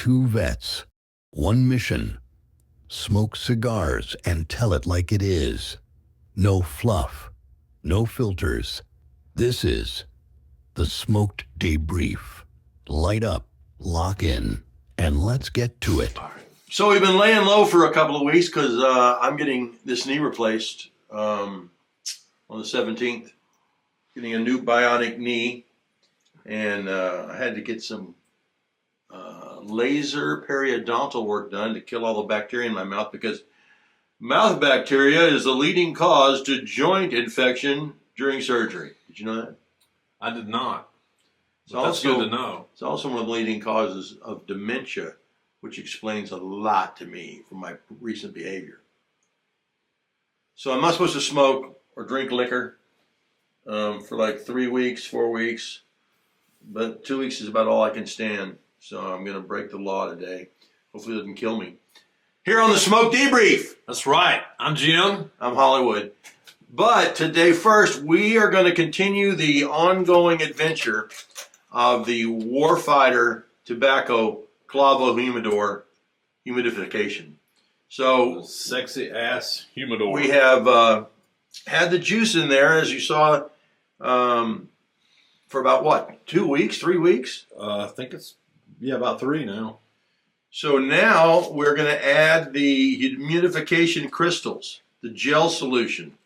Two vets, one mission. Smoke cigars and tell it like it is. No fluff, no filters. This is the Smoked Debrief. Light up, lock in, and let's get to it. So we've been laying low for a couple of weeks because I'm getting this knee replaced on the 17th. Getting a new bionic knee, and I had to get some laser periodontal work done to kill all the bacteria in my mouth, because mouth bacteria is the leading cause to joint infection during surgery. Did you know that? I did not. That's good to know. It's also one of the leading causes of dementia, which explains a lot to me from my recent behavior. So I'm not supposed to smoke or drink liquor for like 3 weeks, 4 weeks, but 2 weeks is about all I can stand. So I'm going to break the law today. Hopefully it doesn't kill me. Here on the Smoked Debrief. That's right. I'm Jim. I'm Hollywood. But today first, we are going to continue the ongoing adventure of the Warfighter Tobacco Clavo Humidor humidification. So sexy ass humidor. We have had the juice in there, as you saw, for about what, 2 weeks, 3 weeks? I think it's about 3 now. So now we're going to add the humidification crystals, the gel solution.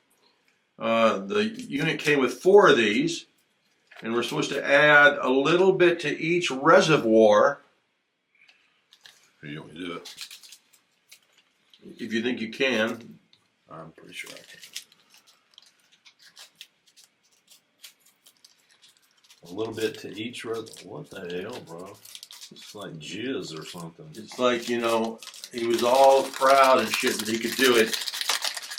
The unit came with 4 of these, and we're supposed to add a little bit to each reservoir. Here, you want me to do it? If you think you can. I'm pretty sure I can. A little bit to each reservoir. What the hell, bro? It's like jizz or something. It's like, he was all proud and shit that he could do it,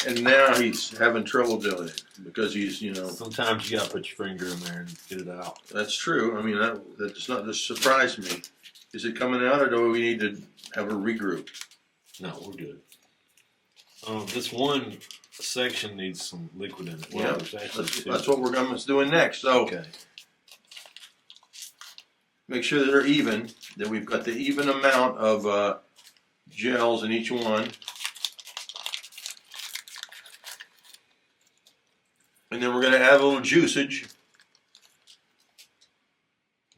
and now he's having trouble doing it because he's, Sometimes you gotta put your finger in there and get it out. That's true. I mean, that does not just surprise me. Is it coming out, or do we need to have a regroup? No, we're good. This one section needs some liquid in it. Well, that's what we're going to do next. So okay. Make sure that they're even, that we've got the even amount of gels in each one. And then we're going to add a little juicage.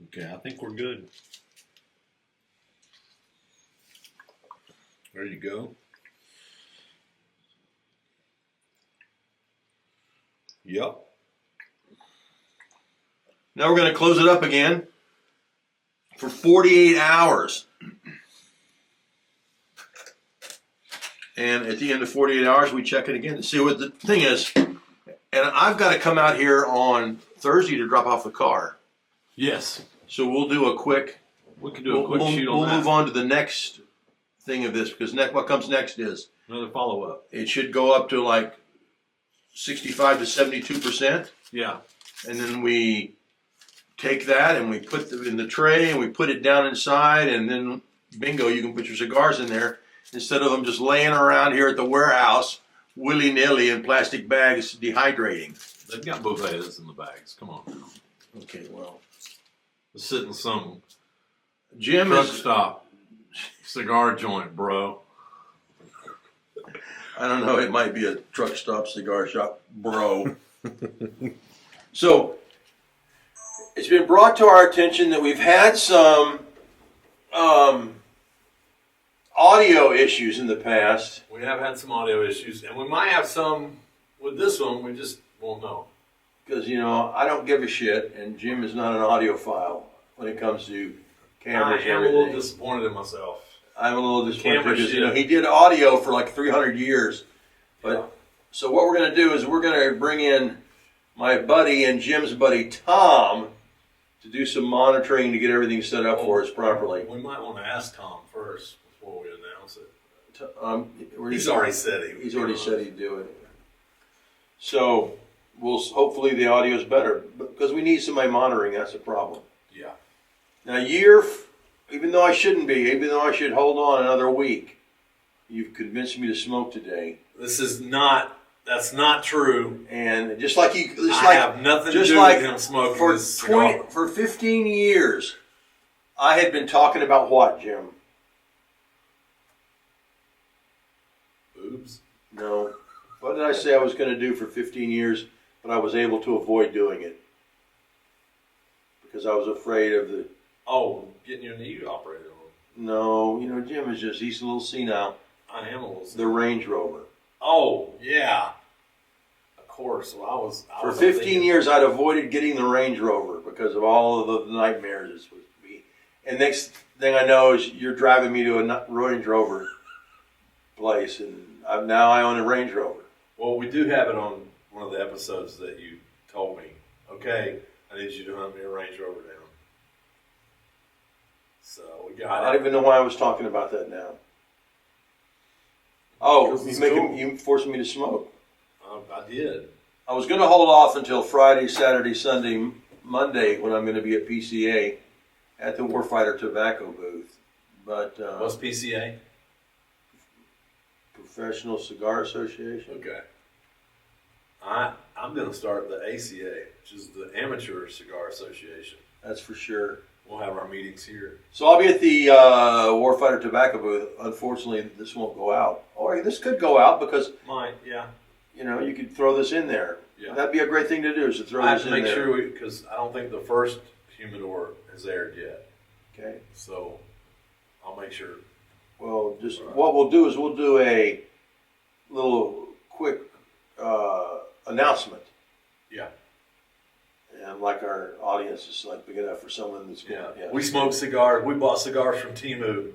Okay, I think we're good. There you go. Yep. Now we're going to close it up again for 48 hours. And at the end of 48 hours, we check it again to see what the thing is. And I've got to come out here on Thursday to drop off the car. Yes. So we'll do a quick... We can do a quick shoot on that. We'll move on to the next thing of this, because what comes next is... another follow-up. It should go up to like 65 to 72%. Yeah. And then we take that and we put it in the tray and we put it down inside, and then bingo, you can put your cigars in there instead of them just laying around here at the warehouse willy-nilly in plastic bags dehydrating. They've got buffets in the bags. Come on now. Okay, well. Let's sit in some Jim truck stop cigar joint, bro. I don't know, it might be a truck stop cigar shop, bro. So, it's been brought to our attention that we've had some audio issues in the past. We have had some audio issues, and we might have some with this one. We just won't know. Because, I don't give a shit, and Jim is not an audiophile when it comes to cameras and everything. I am a little disappointed in myself. I'm a little disappointed because, he did audio for like 300 years. But yeah. So what we're going to do is we're going to bring in my buddy and Jim's buddy, Tom, to do some monitoring to get everything set up for us properly. We might want to ask Tom first before we announce it. He's already said he's already said he'd do it. So hopefully the audio is better, because we need somebody monitoring. That's the problem. Yeah. Now even though I shouldn't be, even though I should hold on another week, you've convinced me to smoke today. That's not true. And I have nothing to do with him smoking this cigar. For 15 years, I had been talking about what, Jim? Boobs? No. What did I say I was going to do for 15 years, but I was able to avoid doing it? Because I was afraid of the... Oh, getting your knee operated on. No, you know, Jim is just, he's a little senile. I am a little The Range Rover. Oh, yeah. Of course. Well, I was For 15 years, I'd avoided getting the Range Rover because of all of the nightmares it was to be. And next thing I know is you're driving me to a Range Rover place, and now I own a Range Rover. Well, we do have it on one of the episodes that you told me. Okay, I need you to hunt me a Range Rover down. So we got I don't even know why I was talking about that now. Oh, you forcing me to smoke. I did. I was going to hold off until Friday, Saturday, Sunday, Monday when I'm going to be at PCA at the Warfighter Tobacco booth. But What's PCA? Professional Cigar Association. Okay. I'm going to start the ACA, which is the Amateur Cigar Association. That's for sure. We'll have our meetings here. So I'll be at the Warfighter Tobacco booth. Unfortunately, this won't go out. Or this could go out because Might, yeah. you know you could throw this in there. Yeah. That'd be a great thing to do. Is to throw I have this to in make there. sure because I don't think the first humidor has aired yet. Okay. So I'll make sure. Well, just what we'll do is we'll do a little quick announcement. Yeah. And like our audience is like big enough for someone that's going. Yeah. We smoked cigars. We bought cigars from Temu.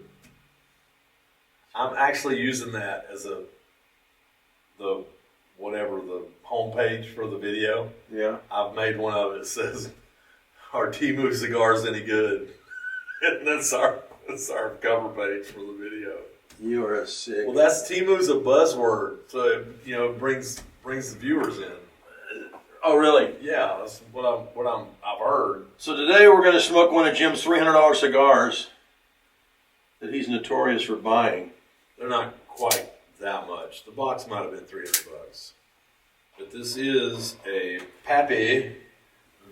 I'm actually using that as the homepage for the video. Yeah. I've made one of it that says, "Are Temu cigars any good?" And that's our cover page for the video. You are a sick. Well, that's Temu's a buzzword, so it brings the viewers in. Oh, really? Yeah, that's what I've heard. So today we're going to smoke one of Jim's $300 cigars that he's notorious for buying. They're not quite that much. The box might have been $300, but this is a Pappy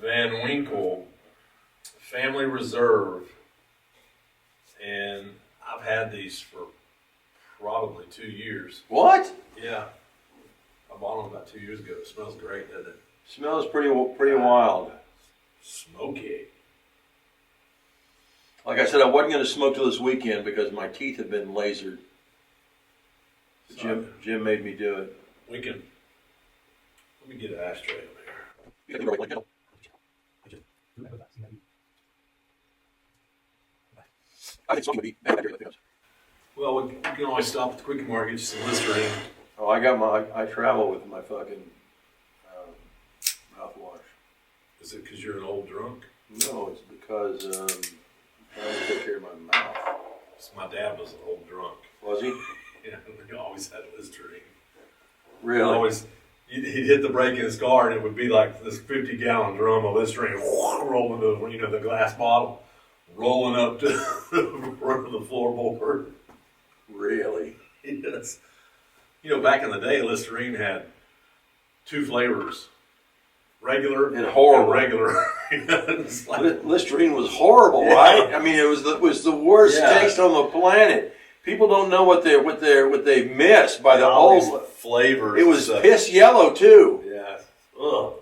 Van Winkle Family Reserve, and I've had these for probably 2 years. What? Yeah, I bought them about 2 years ago. It smells great, doesn't it? Smells pretty wild. Smoky. Like I said, I wasn't going to smoke till this weekend because my teeth have been lasered. Jim made me do it. Let me get an ashtray over here. I think smoking would be bad. Well, we can always stop at the Quickie Mart, get you some Listerine. Oh, I travel with my fucking mouthwash. Is it because you're an old drunk? No, it's because I'm trying to take care of my mouth. So my dad was an old drunk. Was he? Yeah, he always had Listerine. Really? He'd hit the brake in his car, and it would be like this 50-gallon drum of Listerine rolling to the glass bottle, rolling up to the front of the floorboard. Really? Yes. Back in the day, Listerine had 2 flavors. Regular and horrible. Regular. Listerine was horrible, yeah. Right? I mean, it was the worst taste on the planet. People don't know what they missed by the old flavors. It was piss yellow too. Yeah. Ugh.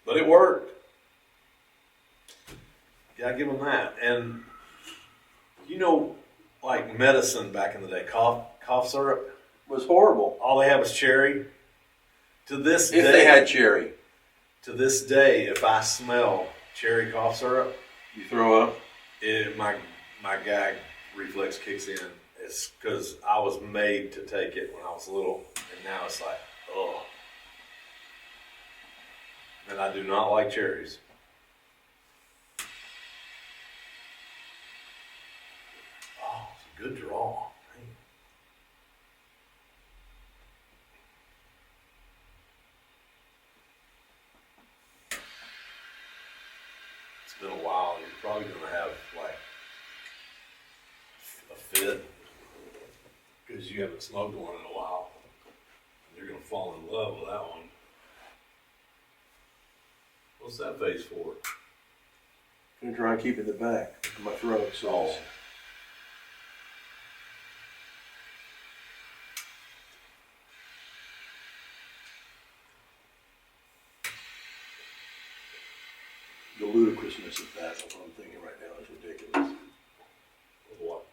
But it worked. Gotta give them that. And like medicine back in the day, cough syrup was horrible. All they had was cherry. To this day, if they had cherry. To this day, if I smell cherry cough syrup, you throw up. My gag reflex kicks in. It's because I was made to take it when I was little, and now it's like, ugh. And I do not like cherries. Oh, it's a good draw. It's been a while. You're probably going to have like a fit because you haven't smoked one in a while. You're going to fall in love with that one. What's that face for? I'm going to try and keep it in the back of my throat. So ludicrousness of that, that's what I'm thinking right now, is ridiculous. What?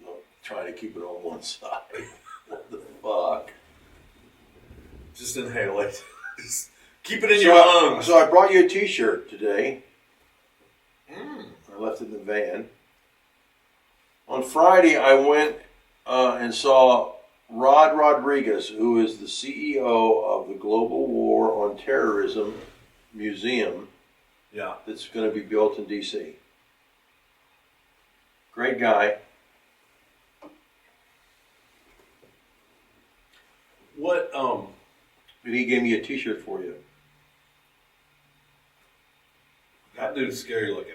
No, trying to keep it on one side. What the fuck? Just inhale it. Just keep it in your lungs. So I brought you a t-shirt today. I left it in the van. On Friday, I went and saw Rod Rodriguez, who is the CEO of the Global War on Terrorism Museum. Yeah. That's going to be built in D.C. Great guy. What, And he gave me a t-shirt for you. that dude's scary looking.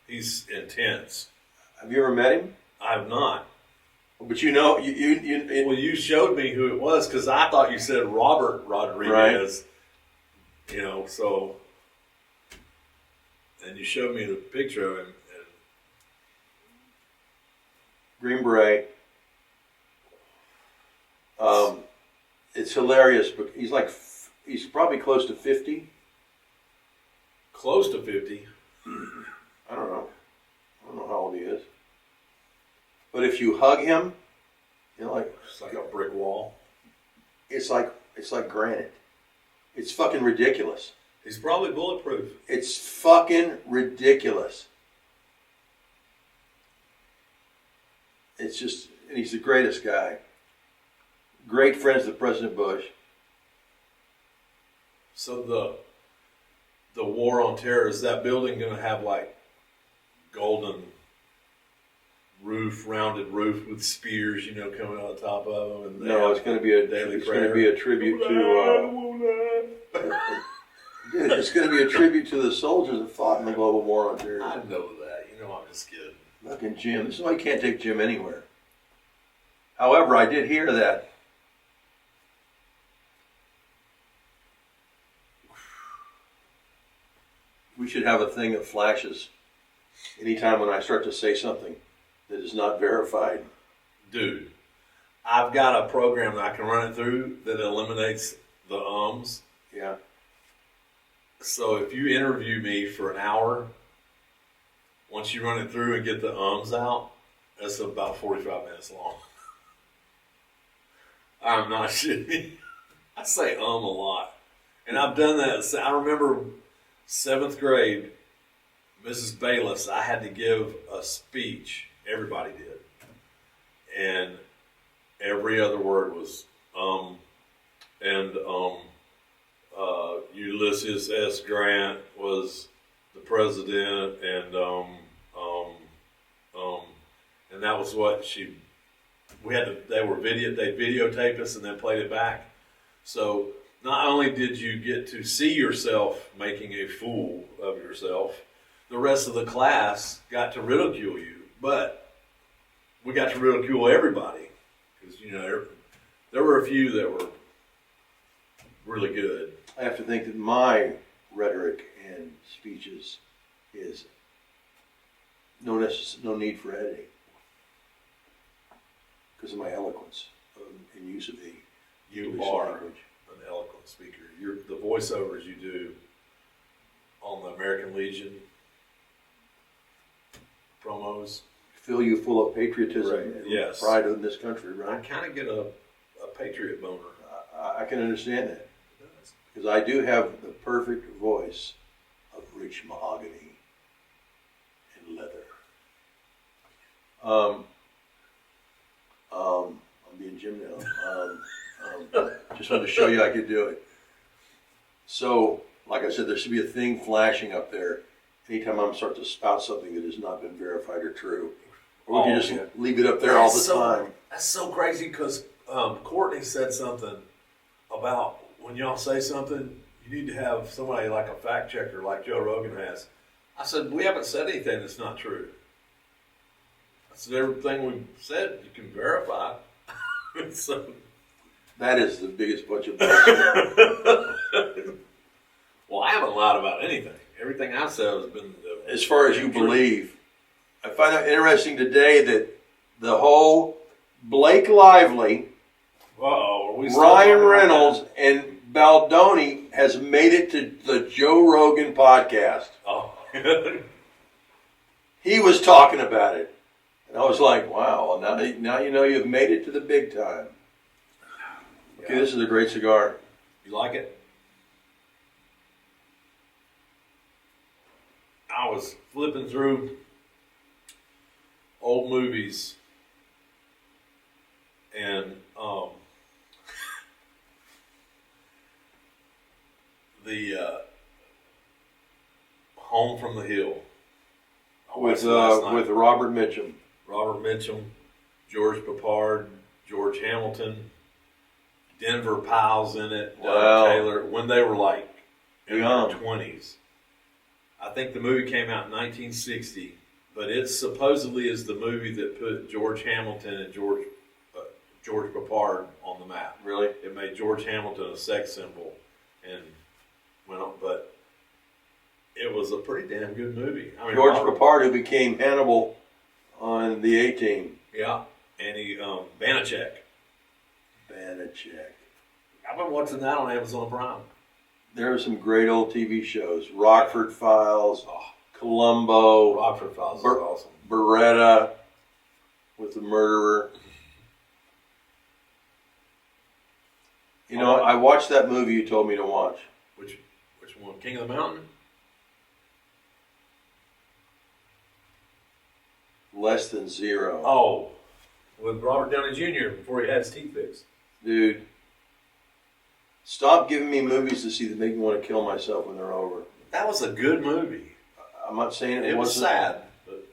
He's intense. Have you ever met him? I have not. But you know, Well, you showed me who it was because I thought you said Robert Rodriguez. Right. You know, so. And you showed me the picture of him. And Green Beret. It's hilarious, but he's probably close to 50. Close to 50. I don't know how old he is. But if you hug him, you know, like It's like a brick wall. it's like granite. It's fucking ridiculous. He's probably bulletproof. It's fucking ridiculous. It's just, and he's the greatest guy. Great friends with President Bush. So the war on terror, is that building going to have like golden roof, rounded roof with spears, you know, coming out the top of them? And No, it's going to be a tribute to. Dude, it's going to be a tribute to the soldiers that fought in the global war on terror. I know that. You know, I'm just kidding. Fucking Jim. This is why you can't take Jim anywhere. However, I did hear that we should have a thing that flashes anytime when I start to say something that is not verified. Dude, I've got a program that I can run it through that eliminates the ums. Yeah. So if you interview me for an hour, once you run it through and get the ums out, that's about 45 minutes long. I'm not shitting. I say a lot. And I've done that. I remember 7th grade, Mrs. Bayless, I had to give a speech. Everybody did. And every other word was and Ulysses S. Grant was the president, and that was what we had to, they videotaped us and then played it back. So not only did you get to see yourself making a fool of yourself, the rest of the class got to ridicule you, but we got to ridicule everybody because, you know, there were a few that were really good. I have to think that my rhetoric and speeches is no need for editing because of my eloquence and use of the You English are language. an eloquent speaker. The voiceovers you do on the American Legion promos. Fill you full of patriotism Right. and Yes. pride in this country, I right? kind of get a patriot boner. I can understand that because I do have the perfect voice of rich mahogany and leather. I'm being Jim now. Just wanted to show you I could do it. So, like I said, there should be a thing flashing up there anytime I'm start to spout something that has not been verified or true. Or we can just leave it up there all the time. That's so crazy because Courtney said something about when y'all say something, you need to have somebody like a fact checker like Joe Rogan has. I said, we haven't said anything that's not true. I said, everything we've said, you can verify. So, That is the biggest bunch of bullshit. well, I haven't lied about anything. Everything I said has been As far as you believe. I find it interesting today that the whole Blake Lively, Ryan Ryan Reynolds, and Baldoni has made it to the Joe Rogan podcast. Oh. He was talking about it. And I was like, wow, now you know you've made it to the big time. Okay, this is a great cigar. You like it? I was flipping through old movies and the Home from the Hill. With Robert Mitchum. Robert Mitchum, George Papard, George Hamilton, Denver Pyle's in it, Wow. Taylor, when they were like in Young. their 20s. I think the movie came out in 1960, but it supposedly is the movie that put George Hamilton and George Papard on the map. Really? It made George Hamilton a sex symbol and went on, but it was a pretty damn good movie. I mean, George Papard, who became Hannibal on the A-Team. Yeah, and he Banachek. Banachek. I've been watching that on Amazon Prime. There are some great old TV shows. Rockford Files, Columbo, Rockford Files is awesome. Beretta with the murderer. You know, I watched that movie you told me to watch. Which one? King of the Mountain? Less Than Zero. Oh, with Robert Downey Jr. before he had his teeth fixed. Dude, stop giving me movies to see that make me want to kill myself when they're over. That was a good movie. I'm not saying It was wasn't. sad, but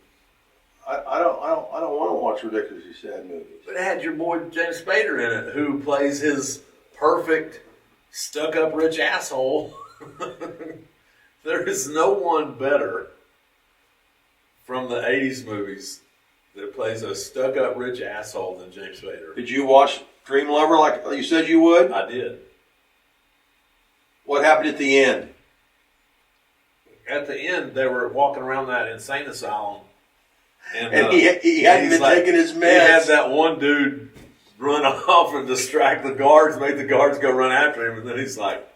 I don't want to watch ridiculously sad movies. it had your boy James Spader in it, who plays his perfect stuck-up rich asshole. There is no one better from the 80s movies that plays a stuck-up rich asshole than James Spader. Did you watch Dream Lover like you said you would? I did. What happened at the end? At the end, they were walking around that insane asylum. And he hadn't been taking his meds. He had that one dude run off and distract the guards, make the guards go run after him, and then he's like,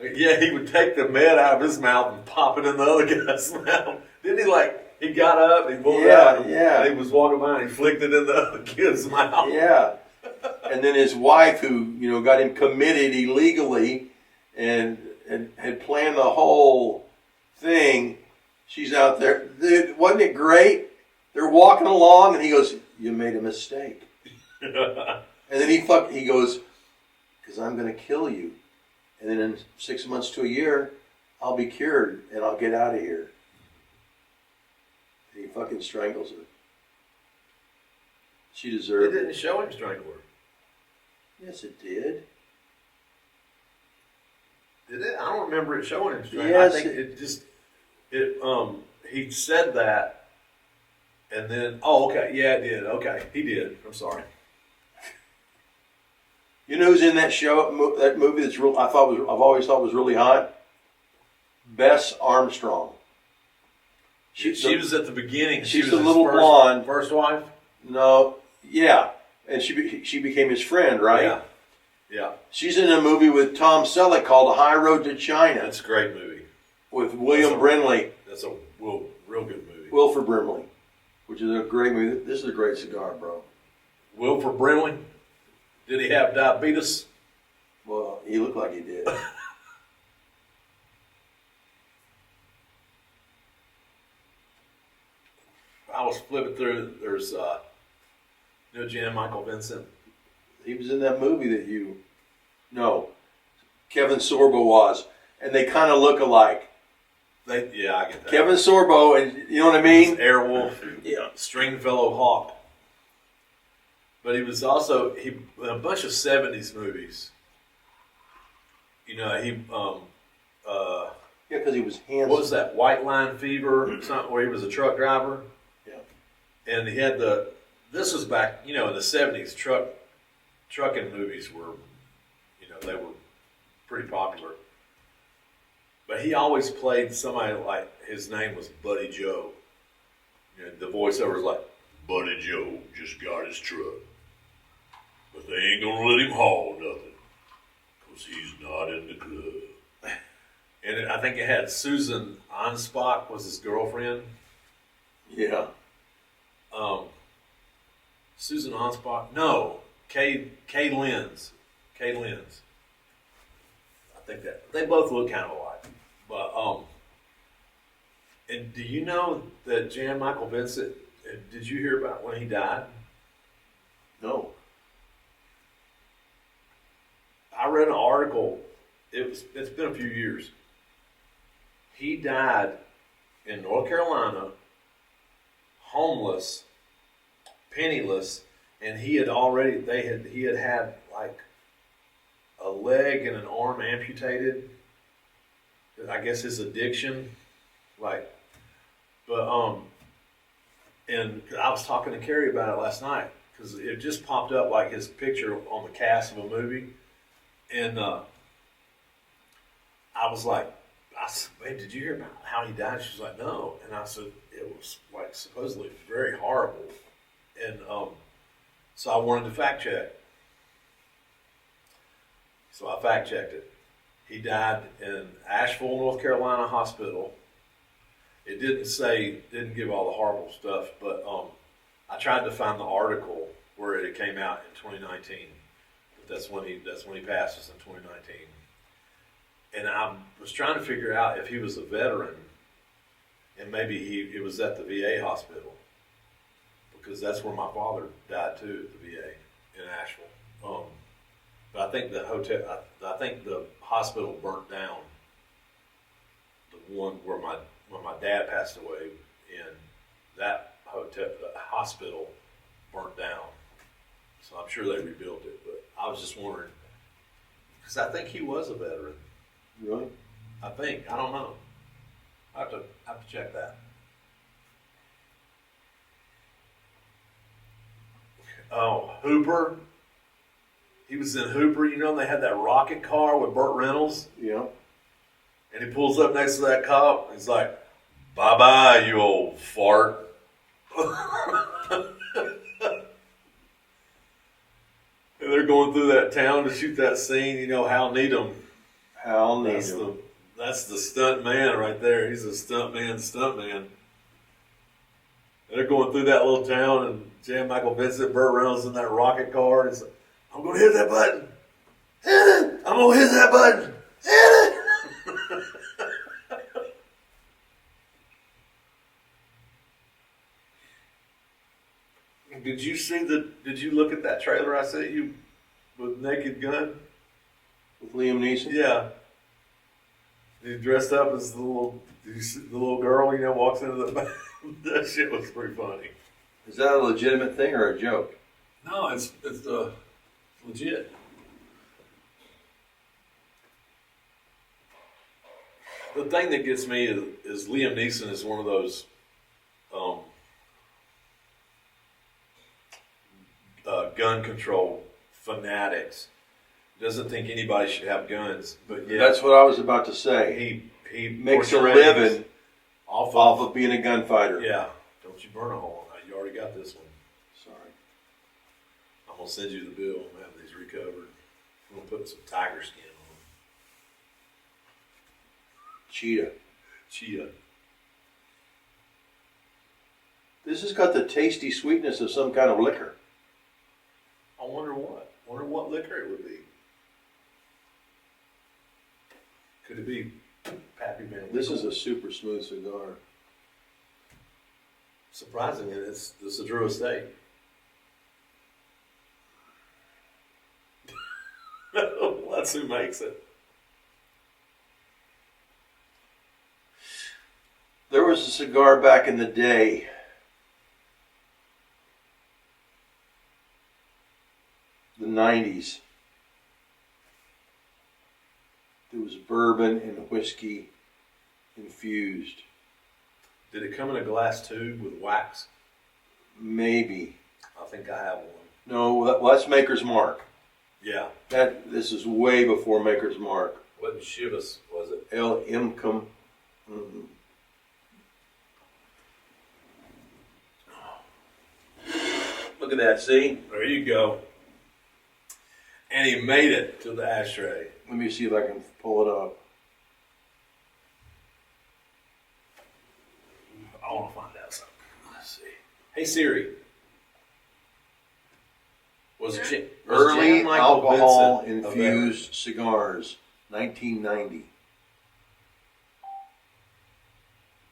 yeah, he would take the med out of his mouth and pop it in the other guy's mouth. Didn't he he got up, he pulled it out, and he was walking by and he flicked it in the other kid's mouth. Yeah. And then his wife, who got him committed illegally and had planned the whole thing, she's out there. Dude, wasn't it great? They're walking along and he goes, "You made a mistake." And then he goes, "Because I'm going to kill you. And then in 6 months to a year, I'll be cured and I'll get out of here." And he fucking strangles her. She It deserved it. didn't show him strangle her. Yes, it did. Did it? I don't remember it showing him strangle. Yes, I think he said that, and then, okay, yeah, it did. Okay, he did. I'm sorry. You know who's in that show? That movie that's real. I've always thought was really hot. Bess Armstrong. She was at the beginning. She's was the his little blonde. first wife. No, yeah, and she became his friend, right? Yeah. She's in a movie with Tom Selleck called High Road to China That's a great movie. with William Brimley, That's a real good movie. Wilford Brimley, which is a great movie. This is a great cigar, bro. Wilford Brimley. Did he have diabetes? Well, he looked like he did. I was flipping through. There's Jan Michael Vincent. He was in that movie Kevin Sorbo was, and they kind of look alike. I get that. Kevin Sorbo, and you know what I mean? Airwolf. Yeah. Stringfellow Hawk. But he was also in a bunch of 70s movies. He Yeah, because he was handsome. what was that, White Line Fever, something where he was a truck driver? Yeah. And he had this was back, in the 70s, trucking movies were, they were pretty popular. But he always played somebody like, his name was Buddy Joe. The voiceover was like, "Buddy Joe just got his truck. But they ain't gonna let him haul nothing. 'cause he's not in the club. And I think it had Susan Anspach was his girlfriend. Yeah. Susan Anspach. No, Kay Lenz. Kay Lenz. I think that they both look kind of alike. But and do you know that Jan Michael Vincent? Did you hear about when he died? No. I read an article. It's been a few years. He died in North Carolina, homeless, penniless, and he had had like a leg and an arm amputated. I guess his addiction, and I was talking to Carrie about it last night because it just popped up like his picture on the cast of a movie, and I was like, I said, "Wait, did you hear about how he died?" She was like, "No," and I said, "It was like supposedly very horrible," and so I wanted to fact check. So I fact checked it. He died in Asheville, North Carolina hospital. It didn't give all the horrible stuff, but I tried to find the article where it came out in 2019. But that's when he passes in 2019. And I was trying to figure out if he was a veteran, and maybe it was at the VA hospital, because that's where my father died too, at the VA in Asheville. But I think I think the hospital burnt down. The one where when my dad passed away, in that hospital burnt down. So I'm sure they rebuilt it. But I was just wondering, because I think he was a veteran. Really? I think. I don't know. I have to check that. Oh, Hooper. He was in Hooper. You know, they had that rocket car with Burt Reynolds. Yeah. And he pulls up next to that cop. And he's like, "Bye-bye, you old fart." And they're going through that town to shoot that scene. You know, Hal Needham. Hal Needham. That's the stunt man right there. He's a stunt man. And they're going through that little town, and Jan Michael Vincent, Burt Reynolds in that rocket car. And he's like, "I'm going to hit that button. Hit it. I'm going to hit that button. Hit it." Did you look at that trailer I sent you with Naked Gun? With Liam Neeson? Yeah. He dressed up as the little girl, you know, walks into the that shit was pretty funny. Is that a legitimate thing or a joke? No, it's legit. The thing that gets me is Liam Neeson is one of those gun control fanatics. Doesn't think anybody should have guns, but yeah, That's what I was about to say. he Makes a portrays living off of being a gunfighter. Yeah, don't you burn a hole in that. You already got this one. Sorry. I'm gonna send you the bill. I'm gonna have these recovered. I'm gonna put some tiger skin on them. Cheetah. This has got the tasty sweetness of some kind of liquor. I wonder what liquor it would be. Could it be Pappy Van Winkle? This is a super smooth cigar. Surprisingly, it's the Cedru Estate. That's who makes it. There was a cigar back in the day. The 90s. It was bourbon and whiskey infused. Did it come in a glass tube with wax? Maybe. I think I have one. No, that's Maker's Mark. Yeah. This is way before Maker's Mark. Wasn't Chivas, was it? El Imcum. Mm-hmm. Look at that, see? There you go. And he made it to the ashtray. Let me see if I can pull it up. I want to find out something. Let's see. Hey Siri. Was Early Jan Michael alcohol Vincent infused cigars, 1990.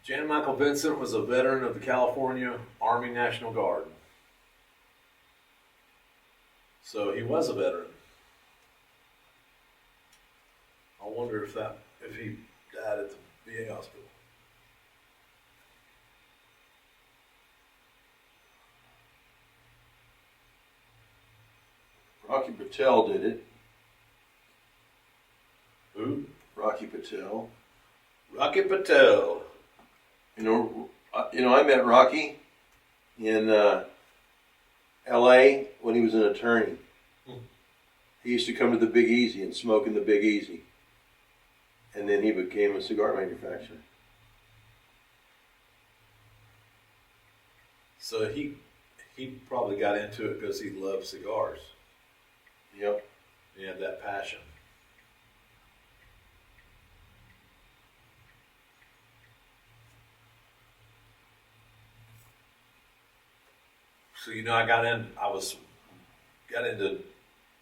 Jan Michael Vincent was a veteran of the California Army National Guard. So he was a veteran. I wonder if he died at the VA hospital. Rocky Patel did it. Who? Rocky Patel. Rocky Patel. You know, I met Rocky in L.A. when he was an attorney. He used to come to the Big Easy and smoke in the Big Easy. And then he became a cigar manufacturer. So he probably got into it because he loved cigars. Yep. He had that passion. So I got into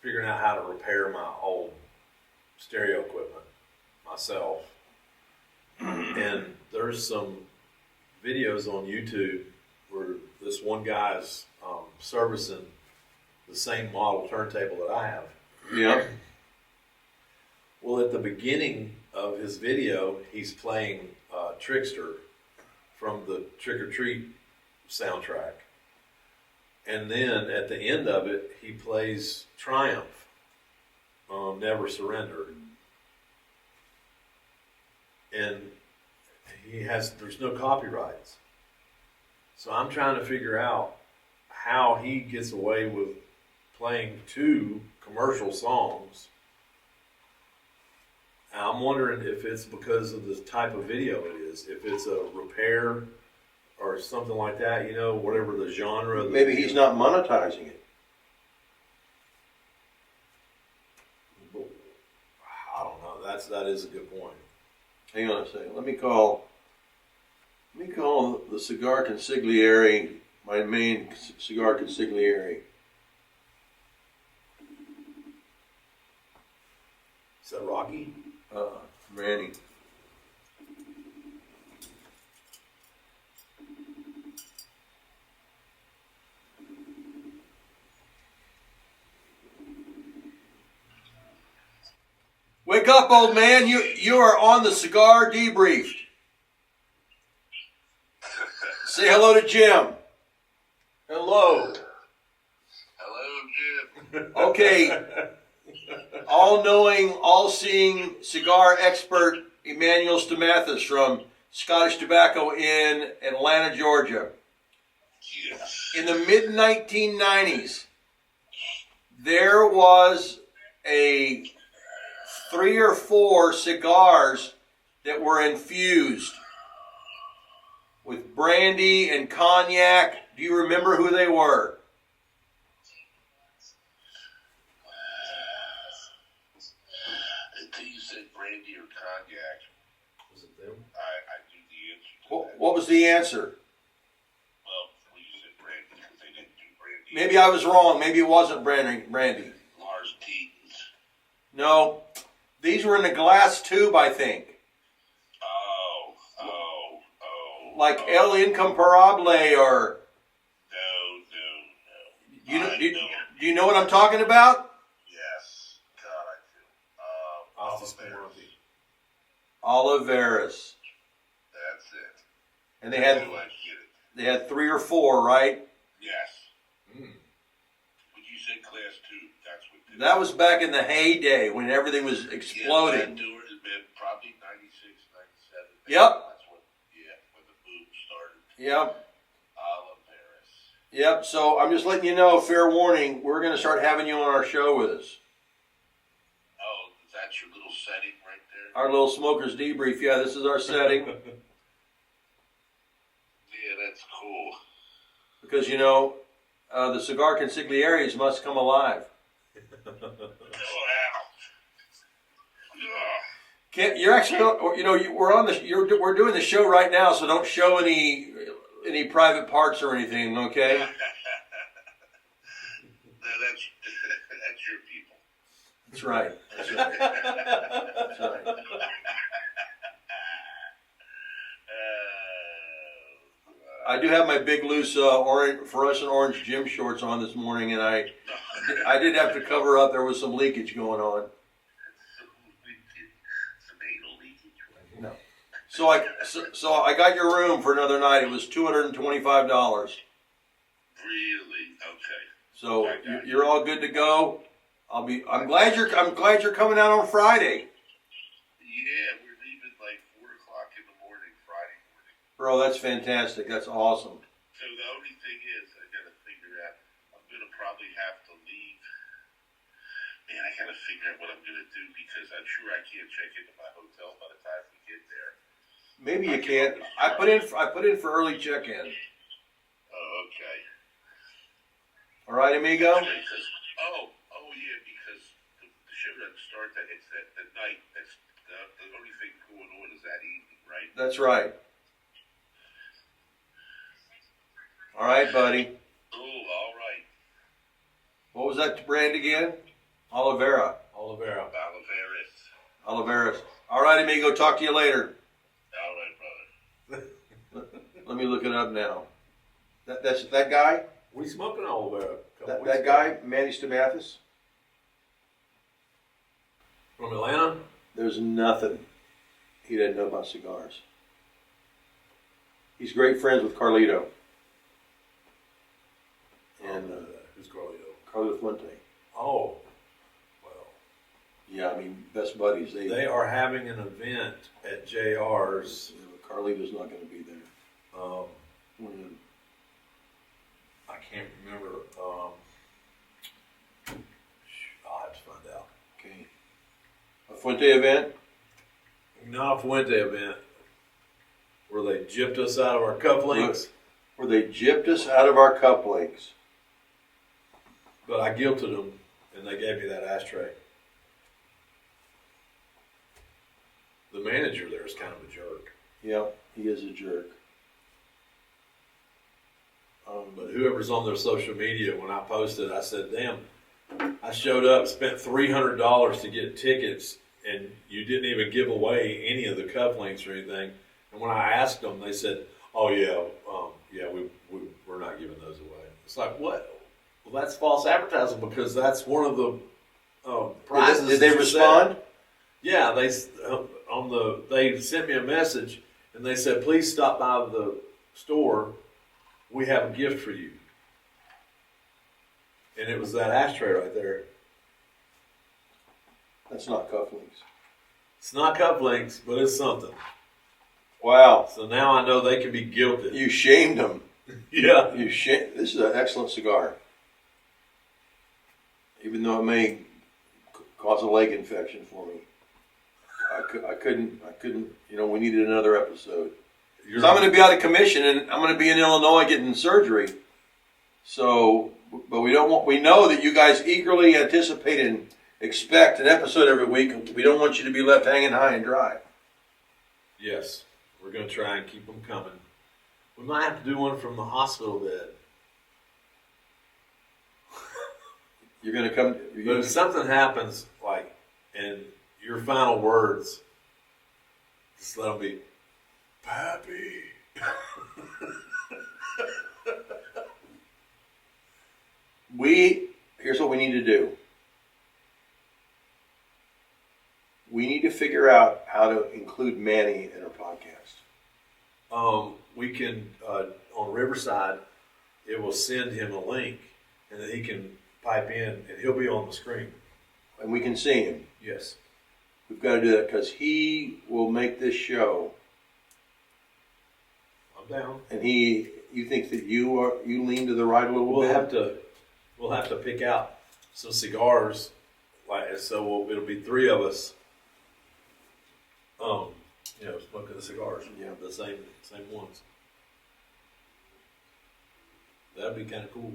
figuring out how to repair my old stereo equipment myself. And there's some videos on YouTube where this one guy's servicing the same model turntable that I have. Yep. Well, at the beginning of his video, he's playing Trickster from the Trick or Treat soundtrack. And then at the end of it, he plays Triumph, Never Surrender. And there's no copyrights. So I'm trying to figure out how he gets away with playing 2 commercial songs. And I'm wondering if it's because of the type of video it is, if it's a repair or something like that, whatever the genre. Maybe he's not monetizing it. I don't know. That is a good point. Hang on a second. Let me call the cigar consigliere, my main cigar consigliere. Is that Rocky? Randy. Wake up, old man. You are on the Cigar Debrief. Say hello to Jim. Hello. Hello, Jim. Okay. All-knowing, all-seeing cigar expert Emmanuel Stamathis from Scottish Tobacco in Atlanta, Georgia. Yes. In the mid-1990s, there was a 3 or 4 cigars that were infused with brandy and cognac. Do you remember who they were? Until you said brandy or cognac, Was it them? I knew the answer to that. What was the answer? Well, you said brandy because they didn't do brandy. Maybe I was wrong. Maybe it wasn't brandy. Lars Teetons. No. These were in a glass tube, I think. Like El Incomparable or... No. Do you know what I'm talking about? Yes. God, I do. Oliveras. That's it. And they I had knew I'd get it. they had 3 or 4, right? Yes. Mm. When you said class 2, that's what did it. That was back in the heyday when everything was Yeah, exploding. that door has been probably 96, 97. Yep. That's when the boom started. Yep. Oliveras. Yep. So I'm just letting you know, fair warning, we're going to start having you on our show with us. Oh, that's your little setting right there? Our little smokers debrief. Yeah, this is our setting. Yeah, that's cool. Because, the cigar consiglieres must come alive. Can't, you're actually, we're on we're doing the show right now, so don't show any private parts or anything, okay? No, that's your people. That's right. That's right. That's right. I do have my big loose orange fluorescent orange gym shorts on this morning, and I did have to cover up. There was some leakage going on. No. So I got your room for another night. It was $225. Really? Okay. So you're all good to go. I'm glad you're coming out on Friday. Yeah, we're leaving like 4 o'clock in the morning, Friday morning. Bro, that's fantastic. That's awesome. So the only thing is, I gotta figure out. I'm gonna probably have to leave. Man, I gotta figure out what I'm gonna do because I'm sure I can't check into my hotel by the time we get there. Maybe you can't. I put in for early check-in. Oh, okay. All right, amigo. Okay, yeah, because the show doesn't start that. It's the night. That's the only thing going on is that evening, right? That's right. All right, buddy. Oh, all right. What was that brand again? Oliveira. Oliveira. Oliveira. All right, amigo. Talk to you later. All right, brother. Let me look it up now. That's that guy? We smoking Oliveira. That guy, Manny Stamathis? From Atlanta? There's nothing he didn't know about cigars. He's great friends with Carlito. And who's Carlito? Carlito Fuente. Oh, well. Yeah, I mean, best buddies. They are having an event at JR's. Carlito's not going to be there. I can't remember. I'll have to find out. Okay. A Fuente event? Not a Fuente event. Where they gypped us out of our cufflinks. Where they gypped us out of our cufflinks. But I guilted them, and they gave me that ashtray. The manager there is kind of a jerk. Yeah, he is a jerk. But whoever's on their social media, when I posted, I said, damn, I showed up, spent $300 to get tickets, and you didn't even give away any of the cufflinks or anything. And when I asked them, they said, oh, yeah, we're not giving those away. It's like, what? Well, that's false advertising because that's one of the prizes. Did they respond? Yeah, they sent me a message, and they said, please stop by the store. We have a gift for you. And it was that ashtray right there. That's not cufflinks. It's not cufflinks, but it's something. Wow. So now I know they can be guilted. You shamed them. Yeah. This is an excellent cigar. Even though it may cause a leg infection for me. I couldn't, we needed another episode. Because I'm going to be out of commission and I'm going to be in Illinois getting surgery. So, but we know that you guys eagerly anticipate and expect an episode every week. We don't want you to be left hanging high and dry. Yes. We're going to try and keep them coming. We might have to do one from the hospital bed. You're going to come. But if something happens, like, and your final words, just let them be, Pappy. Here's what we need to do. We need to figure out how to include Manny in our podcast. We can, on Riverside, it will send him a link, and then he can pipe in, and he'll be on the screen. And we can see him. Yes. We've got to do that because he will make this show. I'm down. And you think that you lean to the right a little bit? We'll have to pick out some cigars, so it'll be three of us. Smoking the cigars. Yeah, the same ones. That'd be kind of cool.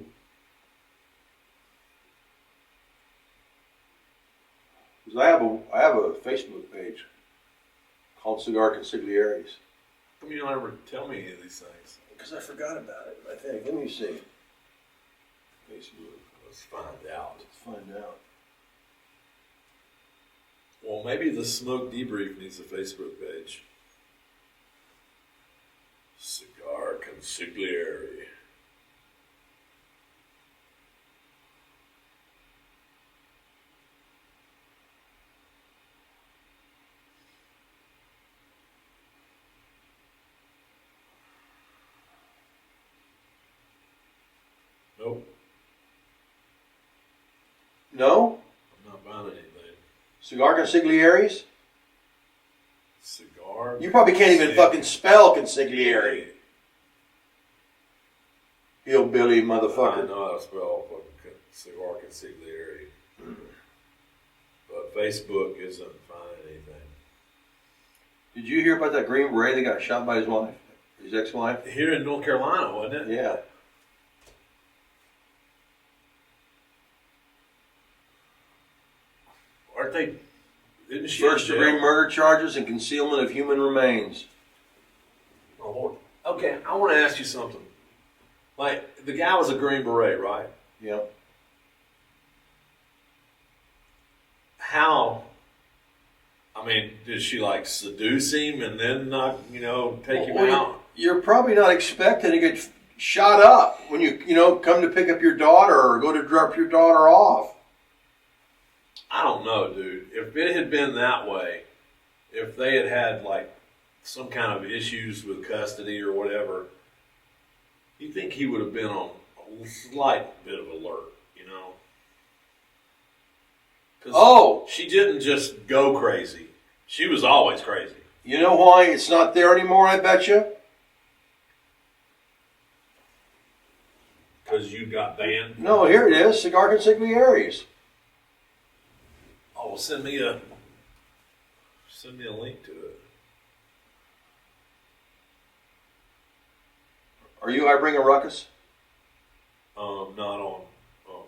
Because I have a Facebook page called Cigar Consiglieres. How come you don't ever tell me any of these things? Because I forgot about it, I think. Let me see. Facebook. Let's find out. Let's find out. Well, maybe the Smoked Debrief needs a Facebook page. Cigar Consigliere. Nope, No? I'm not buying anything. Cigar Consiglieres? Cigar. You probably can't even fucking spell consigliere. Hillbilly I motherfucker. know how to spell fucking Cigar Consigliere. But Facebook isn't finding anything. Did you hear about that Green Beret that got shot by his wife? His ex-wife? Here in North Carolina, wasn't it? Yeah. Aren't they? Isn't she First in jail? degree murder charges and concealment of human remains. Oh, Lord. Okay, I want to ask you something. Like, the guy was a Green Beret, right? Yeah. How? I mean, did she like seduce him and then not, take him out? You're probably not expecting to get shot up when you come to pick up your daughter or go to drop your daughter off. I don't know, dude. If it had been that way, if they had like some kind of issues with custody or whatever, you think he would have been on a slight bit of alert, you know? 'Cause she didn't just go crazy. She was always crazy. You know why it's not there anymore, I bet you? Because you got banned? No, here it is. Cigar Consiglieres. Oh, well, send me a link to it. Are you I Bring a Ruckus? Not on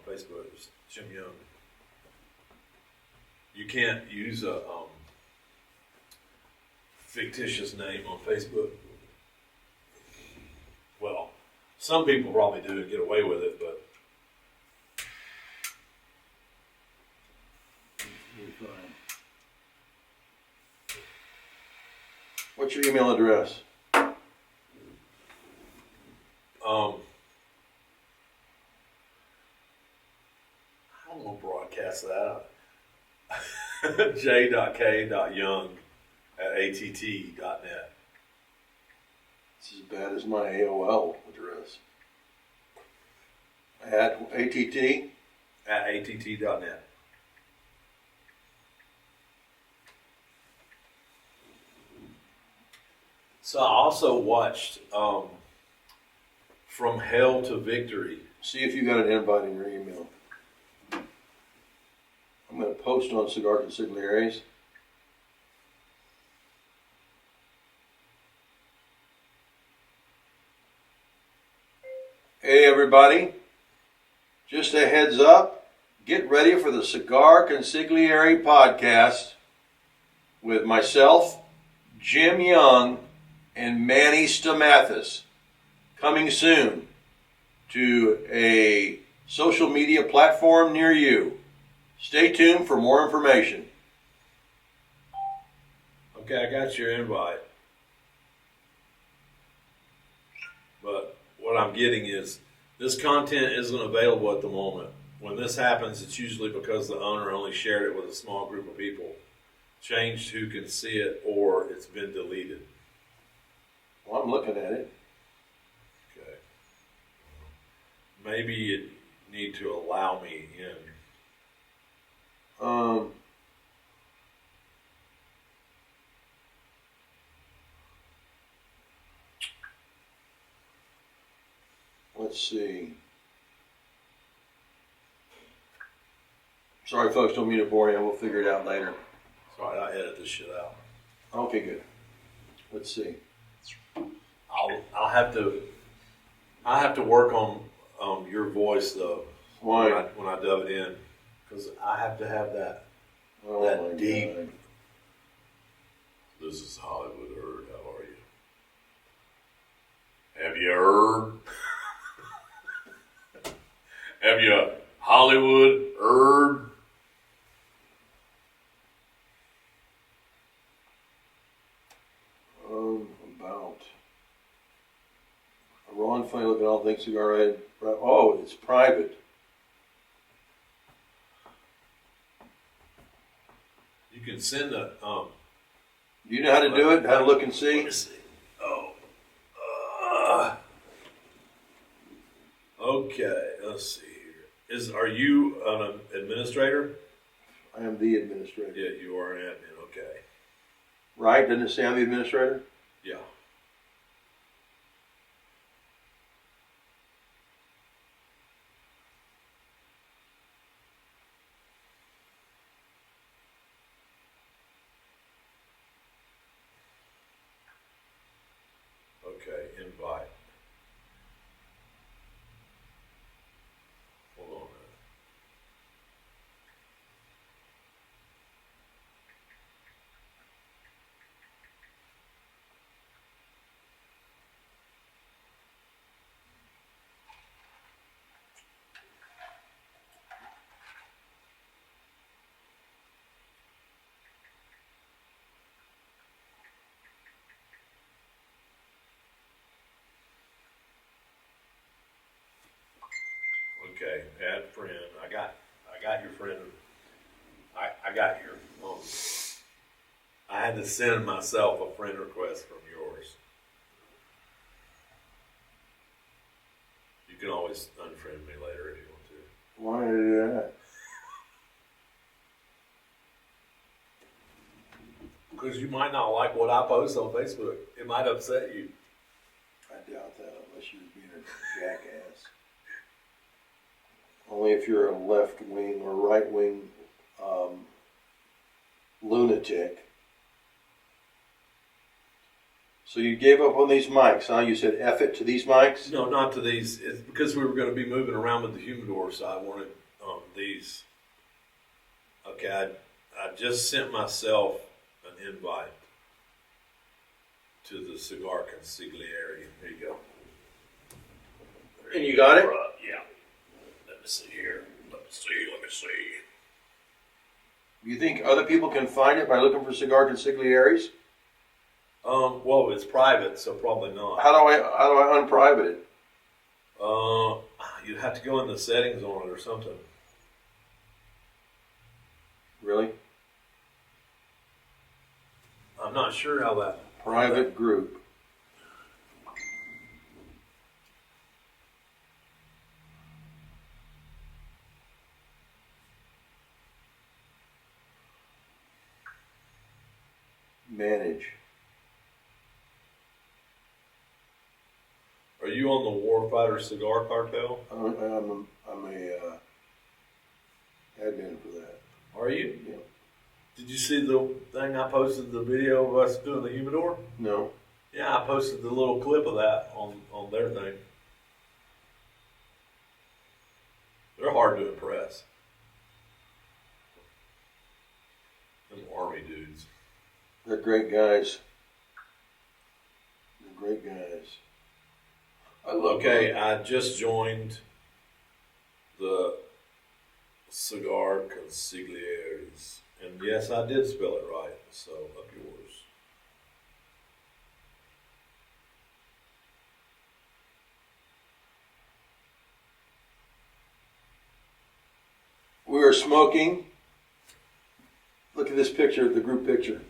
Facebook. It's Jim Young. You can't use a fictitious name on Facebook. Well, some people probably do and get away with it, but What's your email address? I don't want to broadcast that. j.k.young@att.net. It's as bad as my AOL address. At ATT? At att.net. So I also watched From Hell to Victory. See if you got an invite in your email. I'm going to post on Cigar Consiglieres. Hey everybody, just a heads up, get ready for the Cigar Consigliere podcast with myself, Jim Young, and Manny Stamathis, coming soon to a social media platform near you. Stay tuned for more information. Okay, I got your invite. But what I'm getting is this content isn't available at the moment. When this happens, it's usually because the owner only shared it with a small group of people, changed who can see it, or it's been deleted. Well, I'm looking at it. Okay. Maybe you need to allow me in. Let's see. Sorry, folks, don't mean to bore you. We'll figure it out later. Sorry, I edit this shit out. Okay, good. Let's see. I'll have to work on your voice though. Why? When I dub it in, because I have to have that Oh my that deep. God. This is Hollywood Heard. How are you? Have you heard? Have you Hollywood Heard? About a raw and funny looking all things cigar head. Oh, it's private. You can send a Do you know how to do it? How to look and see? Let me see. Oh. Okay, let's see here. Are you an administrator? I am the administrator. Yeah, you are an admin, okay. Right? Doesn't it say I'm the administrator? Yeah. Okay, invite. Hold on a minute. Okay, add friend. I got your friend. I got your. I had to send myself a friend request from yours. You can always unfriend me later if you want to. Why did I do that? Because you might not like what I post on Facebook. It might upset you. I doubt that unless you're being a jackass. Only if you're a left wing or right wing lunatic. So you gave up on these mics, huh? You said F it to these mics? No, not to these. It's because we were going to be moving around with the humidor, so I wanted these. Okay, I just sent myself an invite to the Cigar Consigliere. There you go. And you got it? Yeah. Let me see here. Let me see. You think other people can find it by looking for cigar consiglieres? Well, it's private, so probably not. How do I unprivate it? You'd have to go in the settings on it or something. Really? I'm not sure how that. Private group. Manage. Are you on the Warfighter Cigar Cartel? I'm a admin for that. Are you? Yeah. Did you see the thing I posted, the video of us doing the humidor? No. Yeah, I posted the little clip of that on their thing. They're hard to impress. Them army dudes. They're great guys. They're great guys. I love Okay, them. I just joined the Cigar Consiglieres. And yes, I did spell it right, so up yours. We are smoking. Look at this picture, the group picture.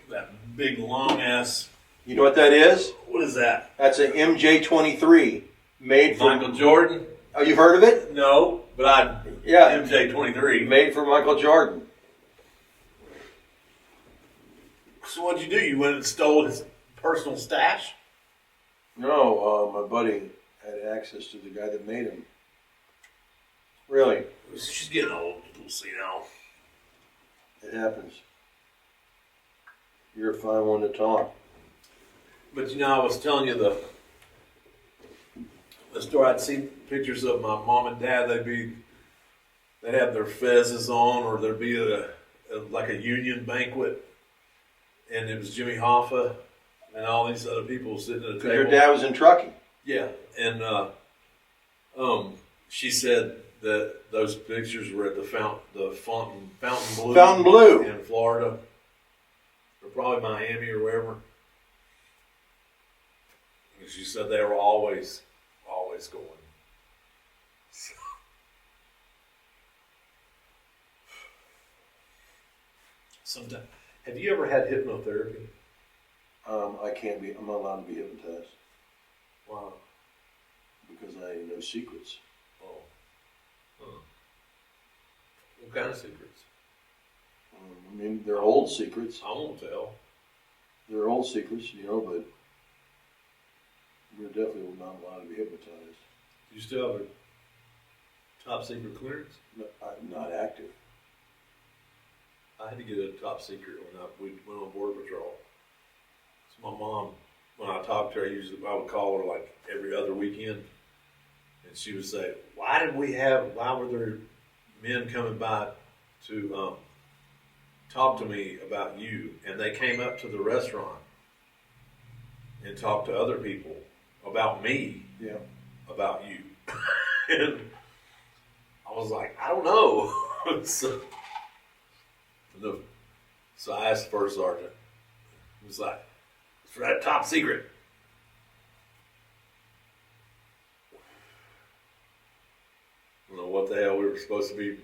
That big long ass. You know what that is? What is that? That's an MJ23 made for Michael Jordan? Oh, you've heard of it? No, but Yeah. MJ23. Made for Michael Jordan. So what'd you do? You went and stole his personal stash? No, my buddy had access to the guy that made him. Really, She's getting old. We'll see now. it happens. You're a fine one to talk. But you know, I was telling you the story. I'd see pictures of my mom and dad. They'd have their fezzes on, or there'd be like a union banquet, and it was Jimmy Hoffa and all these other people sitting at a table. Your dad was in trucking. Yeah, and she said that those pictures were at the Fountain Blue. Fountain Blue in Florida, or probably Miami or wherever. And she said they were always going. So. Sometimes, have you ever had hypnotherapy? I can't be. I'm not allowed to be hypnotized. Wow. Because I know secrets. Oh. Huh. What kind of secrets? I mean, they're old secrets. I won't tell. They're old secrets, but we're definitely not allowed to be hypnotized. Do you still have a top secret clearance? No, I'm not active. I had to get a top secret when we went on border patrol. So my mom, when I talked to her, I would call her like every other weekend, and she would say, why were there men coming by to talk to me about you? And they came up to the restaurant and talked to other people about me, about you. And I was like, I don't know. So I asked the first sergeant. He was like, it's for that top secret. I don't know what the hell we were supposed to be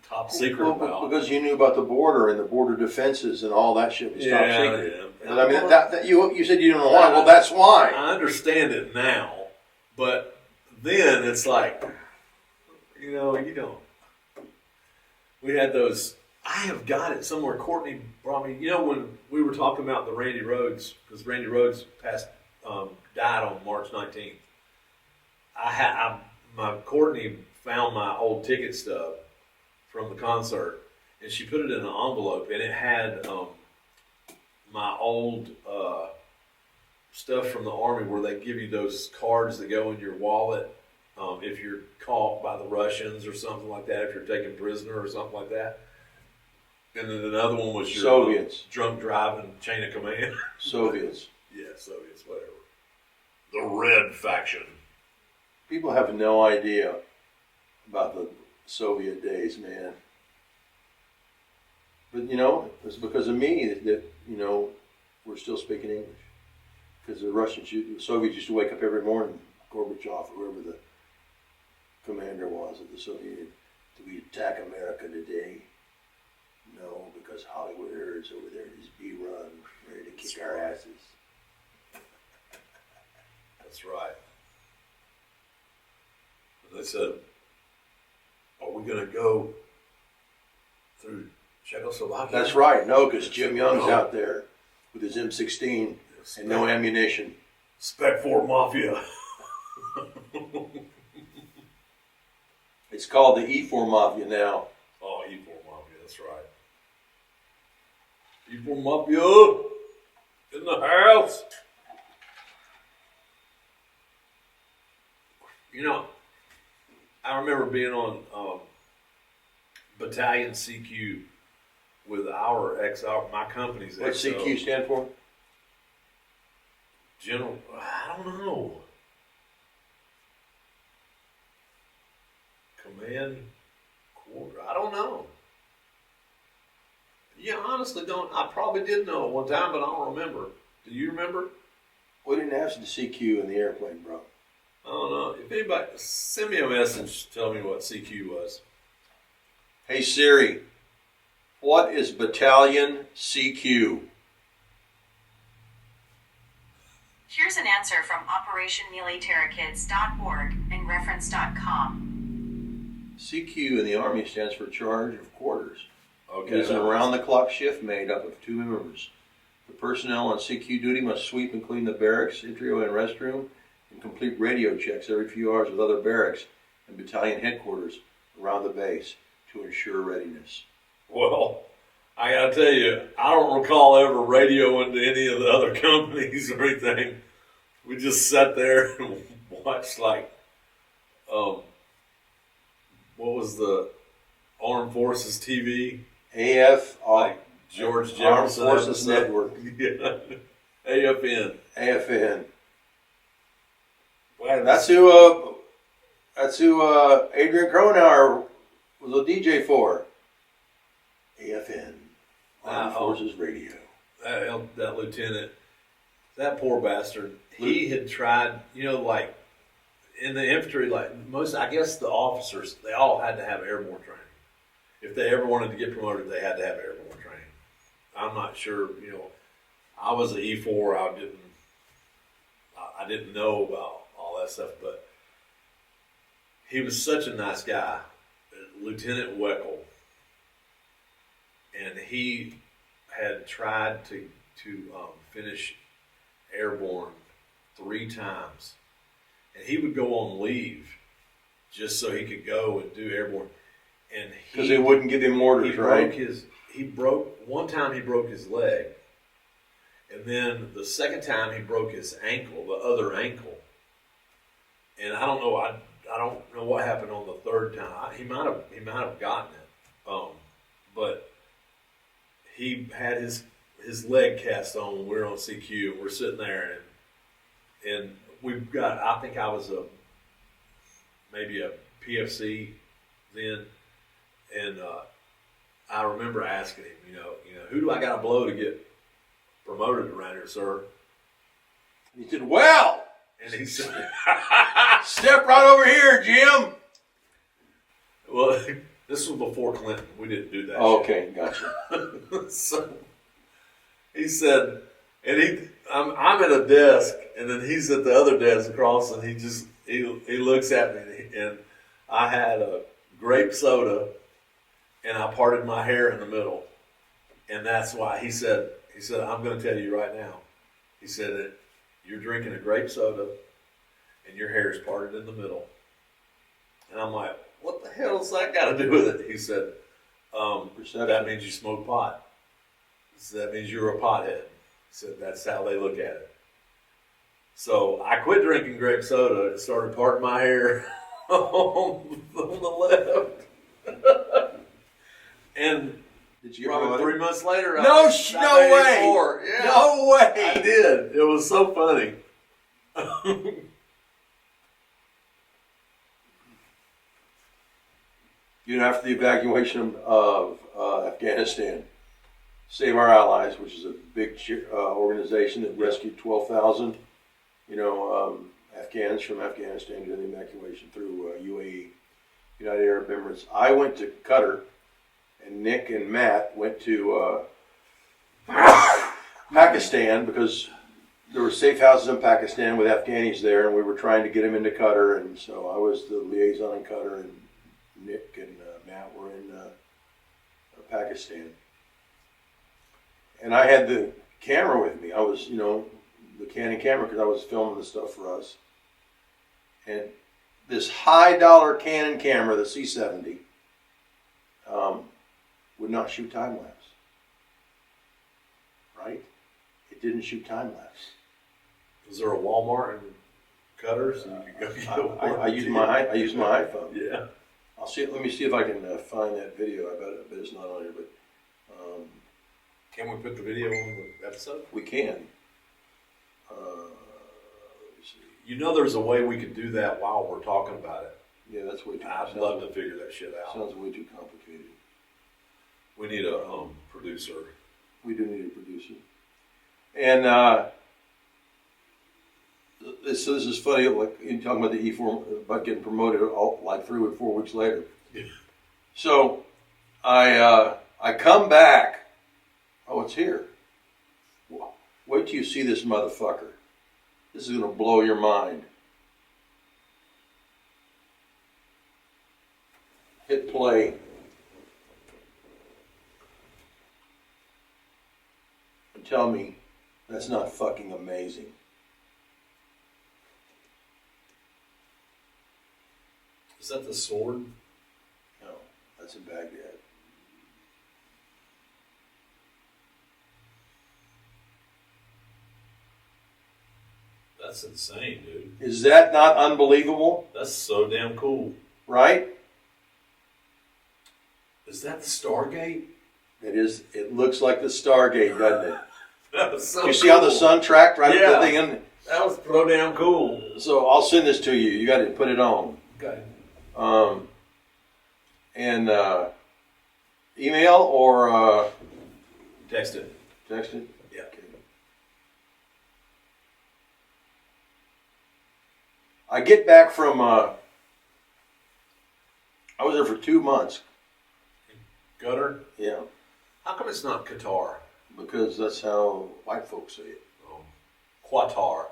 top secret about. Because you knew about the border and the border defenses and all that shit was top secret. Yeah. And I mean, that you said you don't know why. Well, that's why. I understand it now, but then it's like, you don't. We had those. I have got it somewhere. Courtney brought me. When we were talking about the Randy Rhoads, because Randy Rhoads died on March 19th. Courtney found my old ticket stub from the concert, and she put it in an envelope, and it had my old stuff from the Army, where they give you those cards that go in your wallet if you're caught by the Russians or something like that, if you're taken prisoner or something like that. And then another one was your Soviets. Drunk driving chain of command. Soviets. Yeah, Soviets, whatever. The Red Faction. People have no idea about the Soviet days, man. But it's because of me that we're still speaking English. Because the Soviets used to wake up every morning, Gorbachev, or whoever the commander was of the Soviet, do we attack America today? No, because Hollywood is over there, just B-run, ready to kick our asses. That's right. They said, are we going to go through Czechoslovakia? That's right. No, because Jim Young's out there with his M16 and no ammunition. Spec 4 Mafia. It's called the E4 Mafia now. Oh, E4 Mafia, that's right. E4 Mafia in the house. I remember being on Battalion CQ with my company's What CQ stand for? General, I don't know. Command Quarter, I don't know. Yeah, honestly don't. I probably did know at one time, but I don't remember. Do you remember? We didn't have the CQ in the airplane, bro. I don't know. If anybody, send me a message, tell me what CQ was. Hey Siri, what is Battalion CQ? Here's an answer from OperationMilitariKids.org and Reference.com. CQ in the Army stands for Charge of Quarters. Okay. It is an around-the-clock shift made up of 2 members. The personnel on CQ duty must sweep and clean the barracks, entry and restroom, and complete radio checks every few hours with other barracks and battalion headquarters around the base to ensure readiness. Well, I gotta tell you, I don't recall ever radioing to any of the other companies or anything. We just sat there and watched what was the Armed Forces TV? AF, Like George Armed Jefferson Forces episode. Network. Yeah. AFN. AFN. Wow, That's who Adrian Cronauer was a DJ for. AFN, Armed Forces Radio. that lieutenant, that poor bastard. He had tried, like in the infantry, like most, I guess the officers, they all had to have airborne training. If they ever wanted to get promoted, they had to have airborne training. I'm not sure, I was an E4. I didn't know about all that stuff, but he was such a nice guy, Lieutenant Winkle, and he had tried to finish airborne 3 times, and he would go on leave just so he could go and do airborne. And Because they wouldn't give him orders, right? One time he broke his leg, and then the second time he broke his ankle, the other ankle. And I don't know what happened on the third time. He might have gotten it, but he had his leg cast on when we were on CQ. We're sitting there, and we've got. I think I was maybe a PFC then, and I remember asking him, who do I got to blow to get promoted around here, sir? He said, well, And he said, step right over here, Jim. well, this was before Clinton. We didn't do that. Oh, okay, gotcha. So he said, and I'm at a desk, and then he's at the other desk across, and he looks at me, and I had a grape soda, and I parted my hair in the middle, and that's why he said I'm going to tell you right now. He said that you're drinking a grape soda, and your hair is parted in the middle, and I'm like, what the hell does that got to do with it? He said, that means you smoke pot. So that means you're a pothead. He said that's how they look at it. So I quit drinking grape soda and started parting my hair on the left. And Did you probably 3 months later, No I made way. 4. Yeah, No way. I did. It was so funny. After the evacuation of Afghanistan, Save Our Allies, which is a big organization that rescued 12,000, Afghans from Afghanistan during the evacuation through UAE, United Arab Emirates. I went to Qatar, and Nick and Matt went to Pakistan because there were safe houses in Pakistan with Afghanis there, and we were trying to get them into Qatar, and so I was the liaison in Qatar, and Nick and Matt were in Pakistan. And I had the camera with me. I was, the Canon camera because I was filming the stuff for us. And this high-dollar Canon camera, the C70, would not shoot time-lapse. Right? It didn't shoot time-lapse. Was there a Walmart in Qatar so you could go get one? I used my iPhone. Yeah. Let me see if I can find that video. I bet it's not on here, but Can we put the video on the episode? we can. Let me see. There's a way we could do that while we're talking about it. Yeah, that's way too. I'd love to figure that shit out. Sounds way too complicated. We need a producer. We do need a producer. And this is funny. Like you're talking about the E4 about getting promoted, like 3 or 4 weeks later. Yeah. So I come back. Oh, it's here. Wait till you see this motherfucker. This is going to blow your mind. Hit play. And tell me that's not fucking amazing. Is that the sword? No, that's in Baghdad. That's insane, dude. Is that not unbelievable? That's so damn cool. Right? Is that the Stargate? It is. It looks like the Stargate, doesn't it? That was so You see how the cool. sun tracked right Yeah. at the thing in? That was so damn cool. So I'll send this to you. You got to put it on. Okay. And email or Text it. text it. Yeah. Okay. I get back from. I was there for 2 months. Gutter. Yeah, How come it's not Qatar? because that's how white folks say it. Qatar.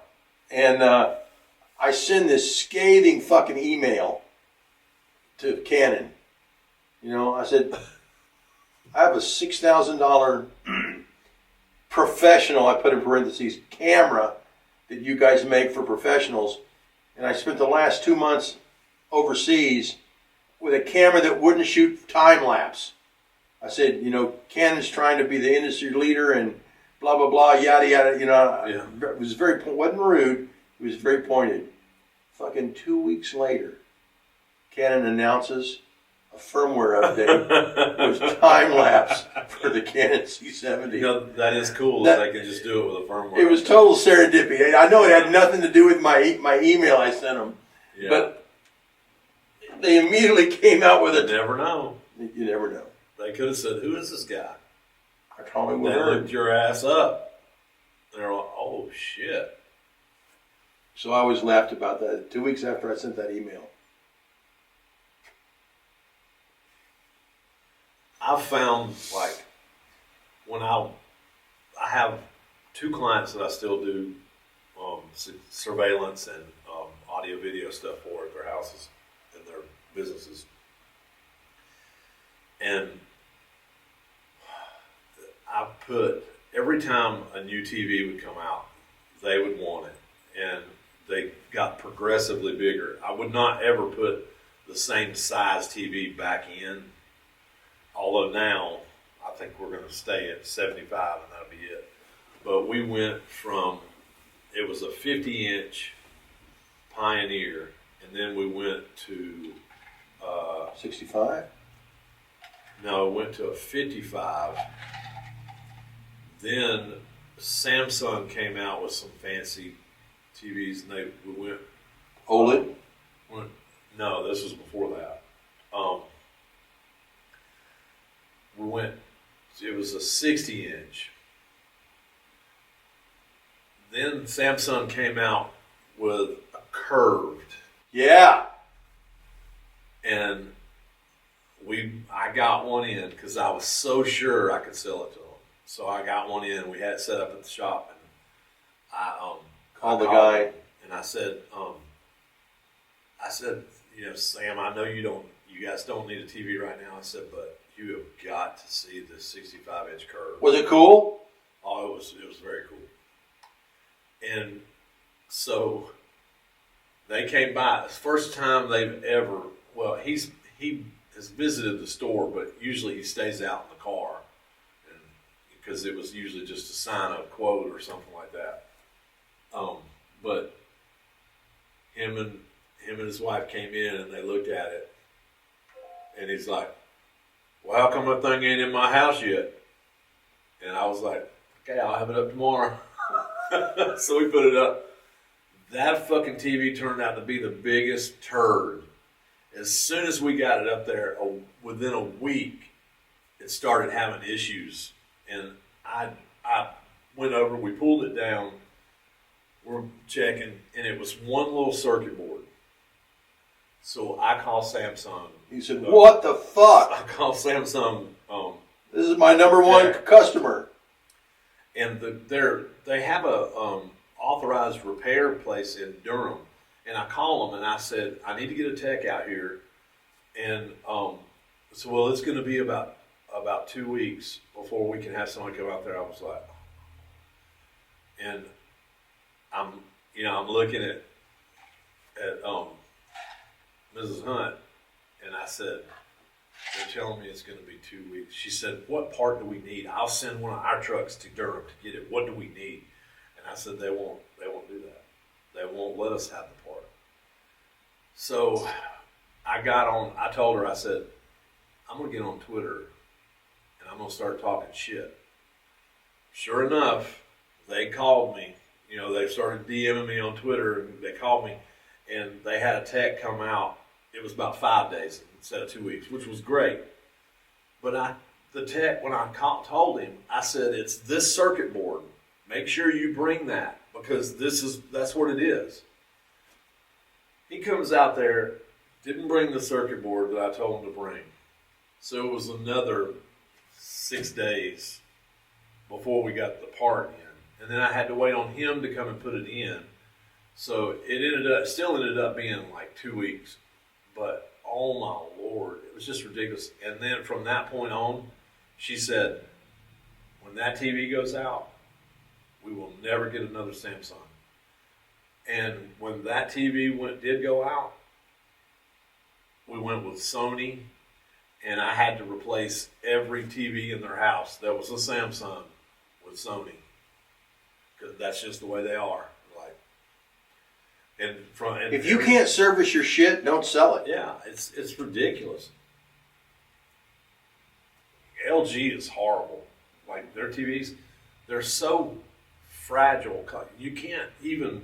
And I send this scathing fucking email to Canon. You know, I said, I have a $6,000 professional, I put in parentheses, camera that you guys make for professionals. And I spent the last 2 months overseas with a camera that wouldn't shoot time lapse. I said, you know, Canon's trying to be the industry leader and blah, blah, blah, yada, yada. You know, Yeah. it was wasn't rude. It was very pointed. Fucking 2 weeks later, Canon announces a firmware update with time lapse for the Canon C70. You know, that is cool That- that they can just do it with a firmware. It was total serendipity. I know it had nothing to do with my email I sent them, Yeah. but they immediately came out with You it. never know. You never know. They could have said, "Who is this guy?" I probably They would have looked heard. your ass up. They're like, "Oh shit." So I always laughed about that. 2 weeks after I sent that email. I've found like when I have 2 clients that I still do surveillance and audio video stuff for at their houses and their businesses, and I put every time a new TV would come out, they would want it, and they got progressively bigger. I would not ever put the same size TV back in. Although now, I think we're going to stay at 75 and that'll be it. But we went from, it was a 50-inch Pioneer, and then we went to, 65? no, went to a 55. Then Samsung came out with some fancy TVs, and we OLED? no, this was before that. We went, it was a 60-inch. Then Samsung came out with a curved, Yeah. and I got one in because I was so sure I could sell it to them. So I got one in. We had it set up at the shop, and I Called the called guy. him, and I said, you know, Sam, I know you guys don't need a TV right now. I said, but you have got to see the 65-inch curve. Was it cool? Oh, it was very cool. And so they came by. It's the first time they've ever. Well, he has visited the store, but usually he stays out in the car, and because it was usually just to sign a quote or something like that. But him and his wife came in and they looked at it, and he's like, "Well, how come that thing ain't in my house yet?" And I was like, "Okay, I'll have it up tomorrow." So we put it up. That fucking TV turned out to be the biggest turd. As soon as we got it up there, within a week, it started having issues. And I went over, we pulled it down, we're checking, and it was one little circuit board. So I call Samsung. He said, what the fuck? I call Samsung. This is my number one Yeah. customer. And they have a authorized repair place in Durham, and I call them and I said, I need to get a tech out here, and so well, it's going to be about 2 weeks before we can have someone come out there. I was like, and I'm looking at Mrs. Hunt, and I said, they're telling me it's going to be 2 weeks. She said, what part do we need? I'll send one of our trucks to Durham to get it. What do we need? And I said, they won't do that. They won't let us have the part. So I told her, I said, I'm going to get on Twitter and I'm going to start talking shit. Sure enough, they called me. You know, they started DMing me on Twitter, and they called me, and they had a tech come out. It was about 5 days instead of 2 weeks, which was great. But the tech, when I told him, I said, it's this circuit board. Make sure you bring that, because that's what it is. He comes out there, didn't bring the circuit board that I told him to bring. So it was another 6 days before we got the part in. And then I had to wait on him to come and put it in. So it still ended up being like 2 weeks. But oh my Lord, it was just ridiculous. And then from that point on, she said, when that TV goes out, we will never get another Samsung. And when that TV did go out, we went with Sony, and I had to replace every TV in their house that was a Samsung with Sony, because that's just the way they are. Like, and if you can't service your shit, don't sell it. Yeah, it's ridiculous. LG is horrible. Like, their TVs, they're so fragile. You can't even.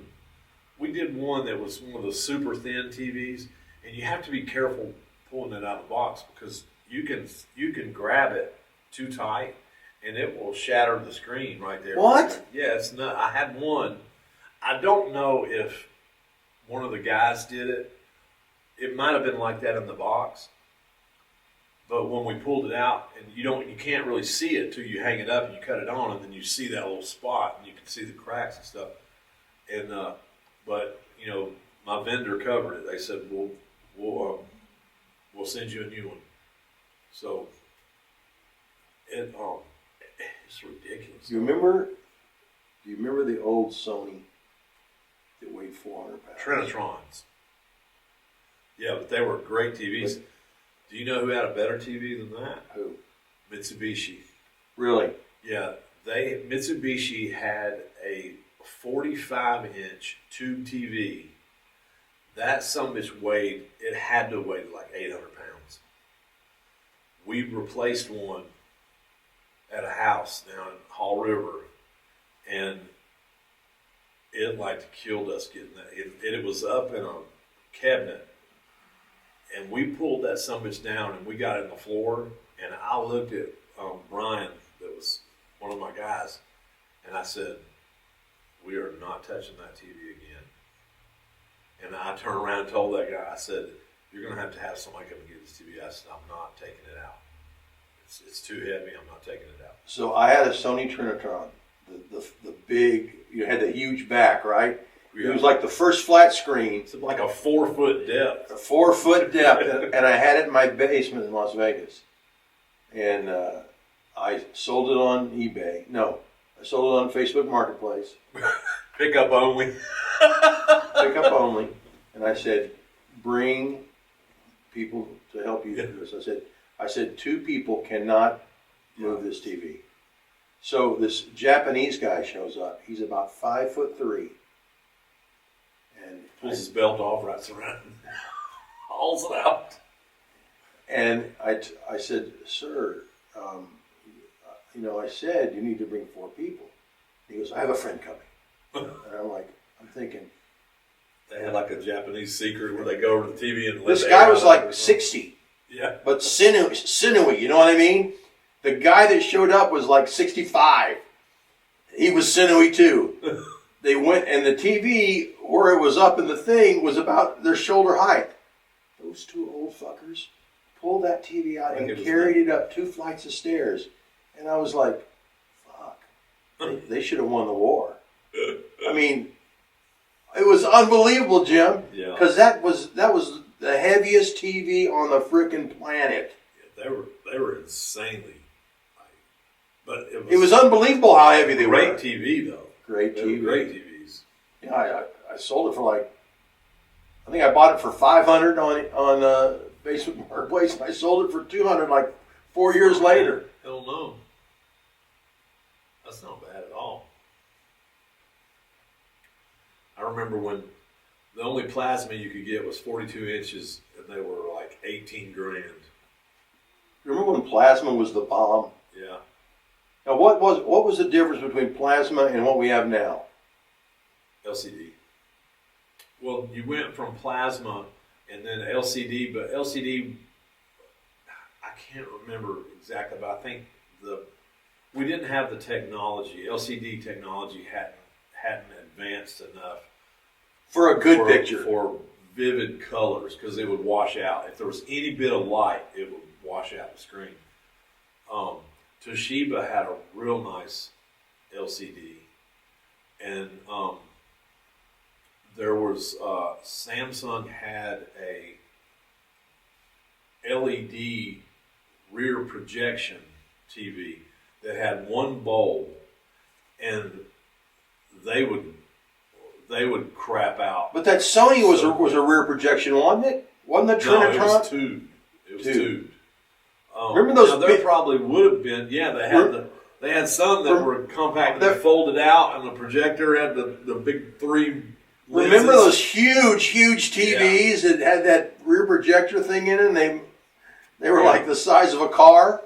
We did one that was one of the super thin TVs, and you have to be careful pulling it out of the box, because you can grab it too tight and it will shatter the screen right there. What? Yeah, it's not. I had one. I don't know if one of the guys did it. It might have been like that in the box. But when we pulled it out, and you can't really see it till you hang it up and you cut it on, and then you see that little spot and you can see the cracks and stuff. And but you know, my vendor covered it. They said we'll send you a new one. So it's ridiculous. Do you remember the old Sony that weighed 400 pounds? Trinitrons. Yeah, but they were great TVs. Do you know who had a better TV than that? Who? Mitsubishi. Really? Yeah, Mitsubishi had a 45-inch tube TV. That sumbitch had to weigh like 800 pounds. We replaced one at a house down in Hall River, and it like killed us getting that. It was up in a cabinet, and we pulled that sumbitch down, and we got it on the floor, and I looked at Brian, that was one of my guys, and I said, we are not touching that TV again. And I turned around and told that guy, I said, you're going to have somebody come and get this TV. I said, I'm not taking it out. It's too heavy. I'm not taking it out. So I had a Sony Trinitron, the big, you had the huge back, right? Yeah. It was like the first flat screen. It's like a 4-foot depth. A 4-foot depth, and I had it in my basement in Las Vegas. And I sold it on eBay. No, I sold it on Facebook Marketplace. Pickup only. Pickup only. And I said, bring people to help you do this. I said 2 people cannot move this TV. So this Japanese guy shows up. He's about 5'3", and pulls his belt off, wraps around, hauls it out. And I said, sir, I said you need to bring 4 people. He goes, I have a friend coming. And I'm like, I'm thinking. They had like a Japanese secret where they go over the TV and this guy was like 60. Yeah. But sinewy, you know what I mean? The guy that showed up was like 65. He was sinewy too. They went, and the TV, where it was up in the thing, was about their shoulder height. Those 2 old fuckers pulled that TV out and carried it up 2 flights of stairs. And I was like, fuck. They should have won the war. I mean, it was unbelievable, Jim. Yeah. Because that was the heaviest TV on the freaking planet. Yeah, they were insanely. But it was unbelievable how heavy they were. Great TV though. Great TV. Great TVs. Yeah, I sold it for I think I bought it for $500 on Facebook Marketplace, and I sold it for $200 like 4 years later. Hell no. That's not bad at all. I remember when the only plasma you could get was 42 inches, and they were like 18 grand. Remember when plasma was the bomb? Yeah. Now, what was the difference between plasma and what we have now? LCD. Well, you went from plasma and then LCD, but LCD, I can't remember exactly, but I think we didn't have the technology. LCD technology hadn't advanced enough For a good picture. For vivid colors, because it would wash out. If there was any bit of light, it would wash out the screen. Toshiba had a real nice LCD, and there was Samsung had a LED rear projection TV that had one bulb, and they would crap out. But that Sony was a rear projection, wasn't it? Wasn't the Trinitron? No, it was tubed. It was tubed. Remember those? Now, there probably would have been. Yeah, they had some that were compact that folded out, and the projector had the big three. Lenses. Remember those huge TVs that had that rear projector thing in it, and they were like the size of a car.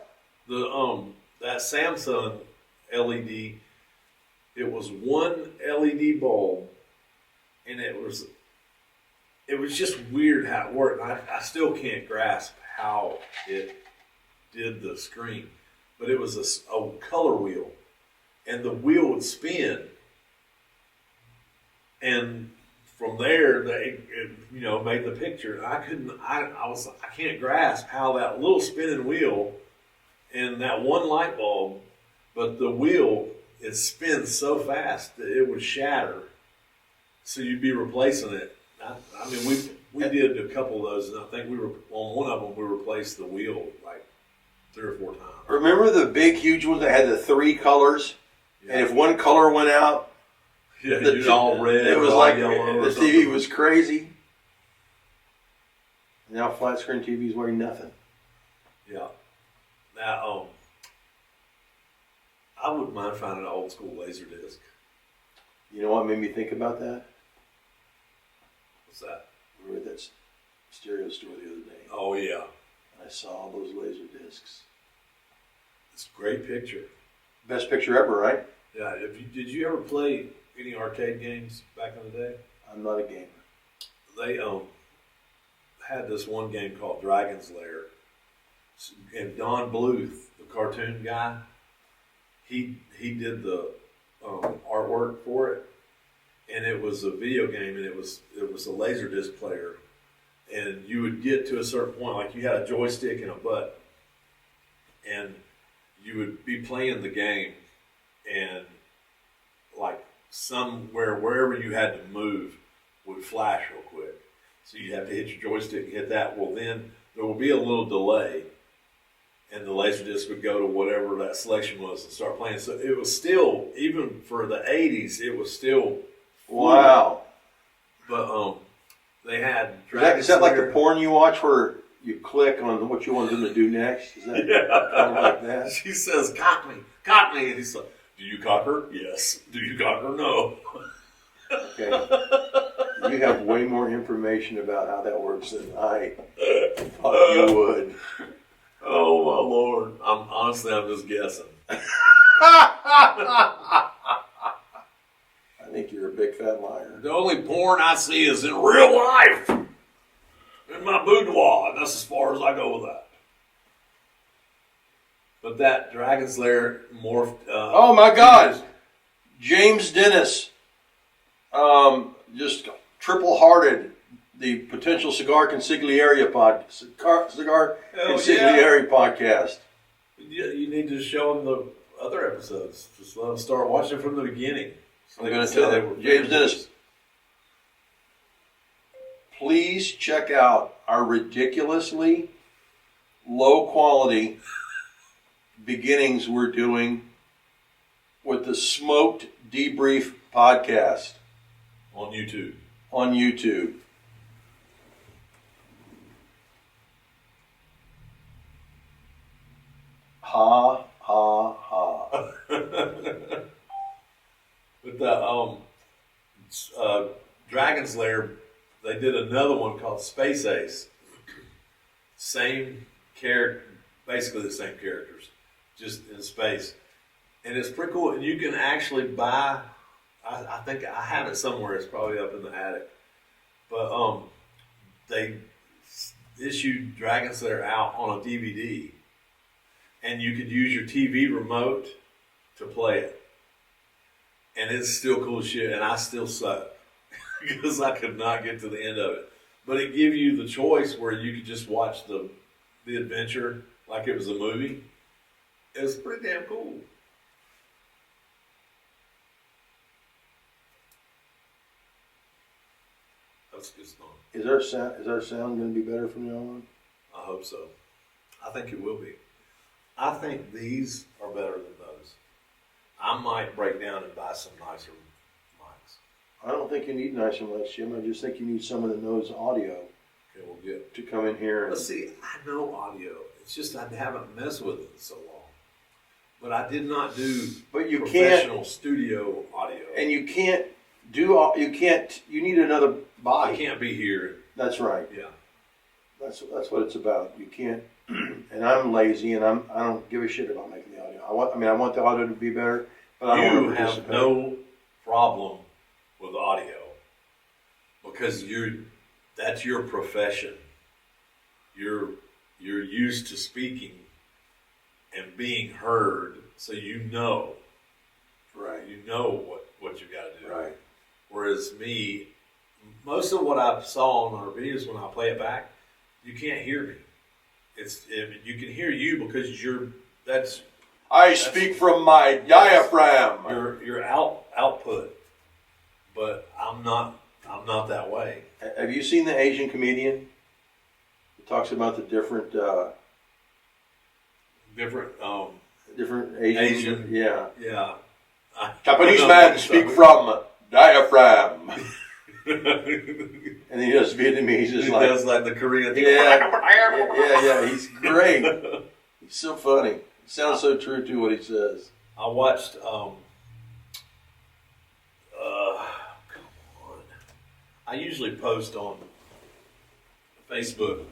That Samsung LED, it was one LED bulb, and it was just weird how it worked. I still can't grasp how it did the screen, but it was a color wheel, and the wheel would spin, and from there it made the picture. I can't grasp how that little spinning wheel and that one light bulb, but the wheel, it spins so fast that it would shatter, so you'd be replacing it. I mean, we did a couple of those, and I think we were on one of them. We replaced the wheel like 3 or 4 times. Remember the big, huge ones that had the 3 colors? Yeah. And if one color went out, you'd all red. It was all like yellow. The TV was crazy. Now flat screen TVs weigh nothing. Yeah. Now, I wouldn't mind finding an old school laser disc. You know what made me think about that? What's that? We were at that stereo store the other day. Oh yeah. I saw all those laser discs. It's a great picture. Best picture ever, right? Yeah. Did you ever play any arcade games back in the day? I'm not a gamer. They had this one game called Dragon's Lair, and Don Bluth, the cartoon guy, he did the artwork for it, and it was a video game, and it was a laserdisc player, and you would get to a certain point, like you had a joystick and a button, and you would be playing the game, and like wherever you had to move would flash real quick, so you'd have to hit your joystick and hit that. Well, then there will be a little delay, and the laserdisc would go to whatever that selection was and start playing. So it was still, even for the 80s, it was still wow. But they had is that like the porn you watch where you click on what you want them to do next? Is that kind of like that? She says, cock me. And he's like, do you cock her? Yes. Do you cock her? No. Okay. You have way more information about how that works than I thought you would. Oh my Lord! I'm just guessing. I think you're a big fat liar. The only porn I see is in real life, in my boudoir, and that's as far as I go with that. But that Dragon's Lair morphed. Oh my God! James Dennis, just triple-hearted the potential Cigar Consigliere podcast. You need to show them the other episodes. Just let them start watching from the beginning. I'm going to tell them, James Dennis, please check out our ridiculously low-quality beginnings we're doing with the Smoked Debrief podcast. On YouTube. On YouTube. Ha, ha, ha. With the Dragon's Lair, they did another one called Space Ace. Same character, basically the same characters. just in space. And it's pretty cool. And you can actually buy, I think I have it somewhere. It's probably up in the attic. But they issued Dragon Slayer out on a DVD. And you could use your TV remote to play it. And it's still cool shit. And I still suck because I could not get to the end of it. But it gives you the choice where you could just watch the adventure like it was a movie. It was pretty damn cool. That's good stuff. Is our sound going to be better from now on? I hope so. I think it will be. I think these are better than those. I might break down and buy some nicer mics. I don't think you need nicer mics, Jim. I just think you need someone that knows audio. Okay, we'll get. To come in here. Let's see. I know audio. It's just I haven't messed with it in so long. But I did not do professional studio audio. And you can't do. You need another body. I can't be here. That's right. Yeah. That's what it's about. You can't. And I'm lazy, and I don't give a shit about making the audio. I want the audio to be better, but I don't want to have no problem with audio because that's your profession. You're used to speaking and being heard, so you know. Right. You know what you got to do. Right. Whereas me, most of what I saw on our videos when I play it back, you can't hear me. You can hear you because I speak from my diaphragm. Your output, but I'm not that way. Have you seen the Asian comedian? He talks about the different Asian. Yeah. Yeah. Japanese man speak from diaphragm. And he does Vietnamese. He does like the Korean thing. Yeah. He's great. He's so funny. He sounds so true to what he says. I watched. Come on. I usually post on Facebook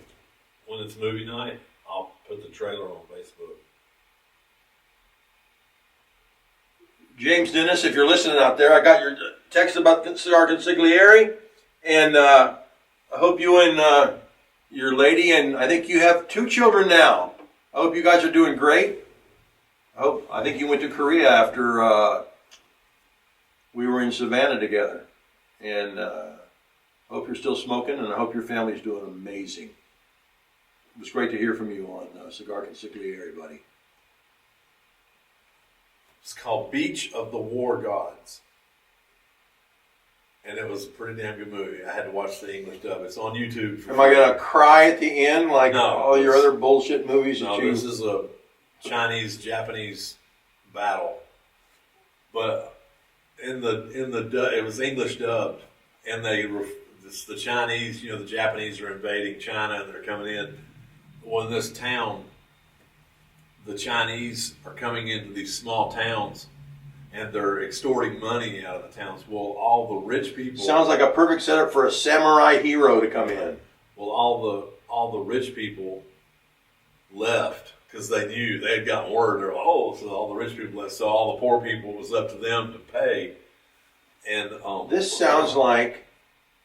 when it's movie night. I'll put the trailer on Facebook. James Dennis, if you're listening out there, I got your text about the Cigar Consigliere, and I hope you and your lady, and I think you have 2 children now. I hope you guys are doing great. I think you went to Korea after we were in Savannah together, and I hope you're still smoking, and I hope your family's doing amazing. It was great to hear from you on Cigar Consigliere, buddy. It's called Beach of the War Gods. And it was a pretty damn good movie. I had to watch the English dub. It's on YouTube. Am I going to cry at the end like all your other bullshit movies? No, this is a Chinese-Japanese battle. But in the it was English dubbed. And the Chinese, the Japanese are invading China and they're coming in. Well, in this town, the Chinese are coming into these small towns and they're extorting money out of the towns. Well, all the rich people... Sounds like a perfect setup for a samurai hero to come in. Well, all the rich people left because they knew they had gotten word. They're like, so all the rich people left. So all the poor people, it was up to them to pay. And this sounds like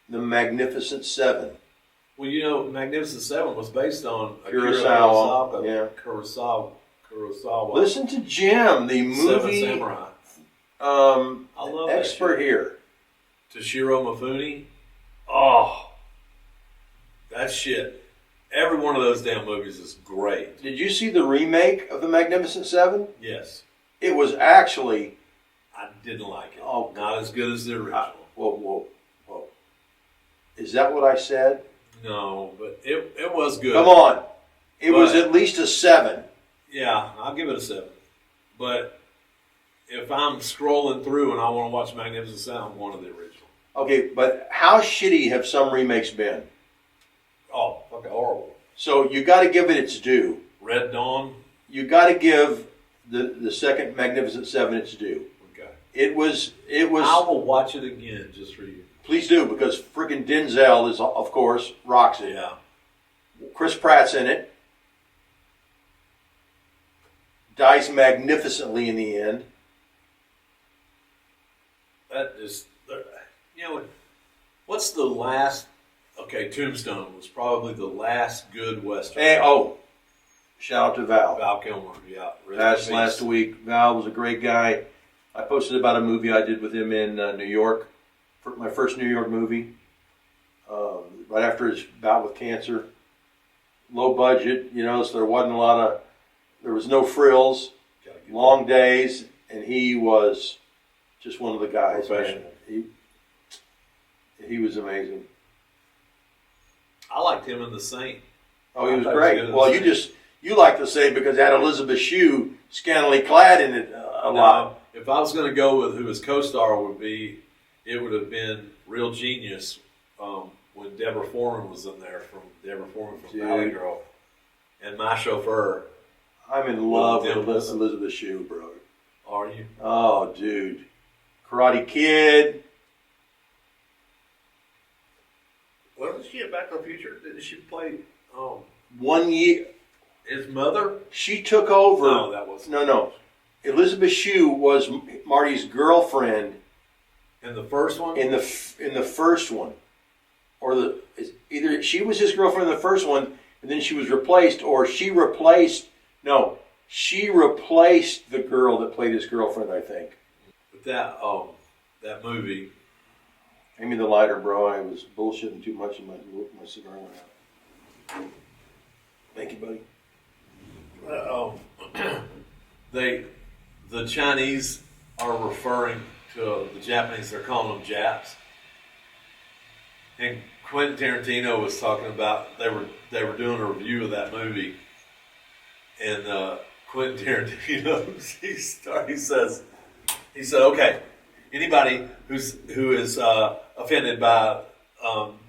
the Magnificent Seven. Well, Magnificent Seven was based on Kurosawa. Yeah. Kurosawa. Listen to Jim, the movie Seven Samurai. I love expert here. Toshiro Mifune. Oh, that shit. Every one of those damn movies is great. Did you see the remake of the Magnificent Seven? Yes. It was actually... I didn't like it. Oh, not as good as the original. Whoa. Is that what I said? No, but it was good. Come on. It was at least a 7. Yeah, I'll give it a 7. But if I'm scrolling through and I want to watch Magnificent Seven, I'm going to the original. Okay, but how shitty have some remakes been? Oh, fucking horrible. So you got to give it its due. Red Dawn? You got to give the second Magnificent Seven its due. Okay. It was. I will watch it again just for you. Please do, because freaking Denzel is, of course, rocks it. Yeah. Chris Pratt's in it. dies magnificently in the end. That just, what's the last? Okay, Tombstone was probably the last good Western. And shout out to Val. Val Kilmer, yeah. Passed last week. Val was a great guy. I posted about a movie I did with him in New York, for my first New York movie. Right after his bout with cancer, low budget, so there was no frills, long days, and he was just one of the guys. Professional. Man. He was amazing. I liked him in The Saint. Oh, he was I thought great. he was good Well, in The you like to say because it had Elizabeth Shue scantily clad in it a lot. If I was going to go with who his co-star would be, it would have been Real Genius when Deborah Foreman was in there, from Valley Girl, and My Chauffeur. I'm in love with Elizabeth Shue, bro. Are you? Oh, dude. Karate Kid. Wasn't she in Back to the Future? Didn't she play 1 year. his mother? She took over. No, that was No. Elizabeth Shue was Marty's girlfriend in the first one. in the first one, or either she was his girlfriend in the first one, and then she was replaced, or she replaced the girl that played his girlfriend, I think. But that movie. Hand me the lighter, bro. I was bullshitting too much and my cigar went out. Thank you, buddy. The Chinese are referring to the Japanese. They're calling them Japs. And Quentin Tarantino was talking about they were doing a review of that movie, and Quentin Tarantino he said, okay, anybody who is offended by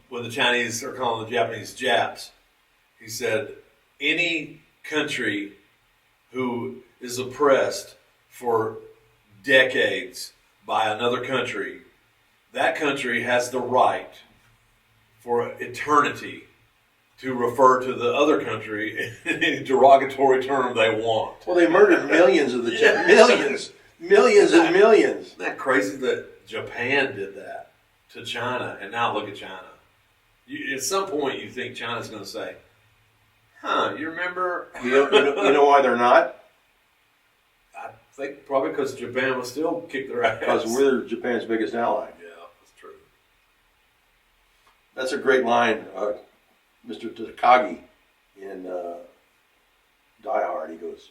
when the Chinese are calling the Japanese Japs, he said, any country who is oppressed for decades by another country, that country has the right for eternity to refer to the other country in any derogatory term they want. Well, they murdered millions of the millions and millions. Isn't that crazy that Japan did that to China, and now look at China? At some point, you think China's going to say, you remember? You know why they're not? I think probably because Japan will still kick their ass. Because we're Japan's biggest ally. Yeah, that's true. That's a great line, Mr. Takagi in Die Hard. He goes,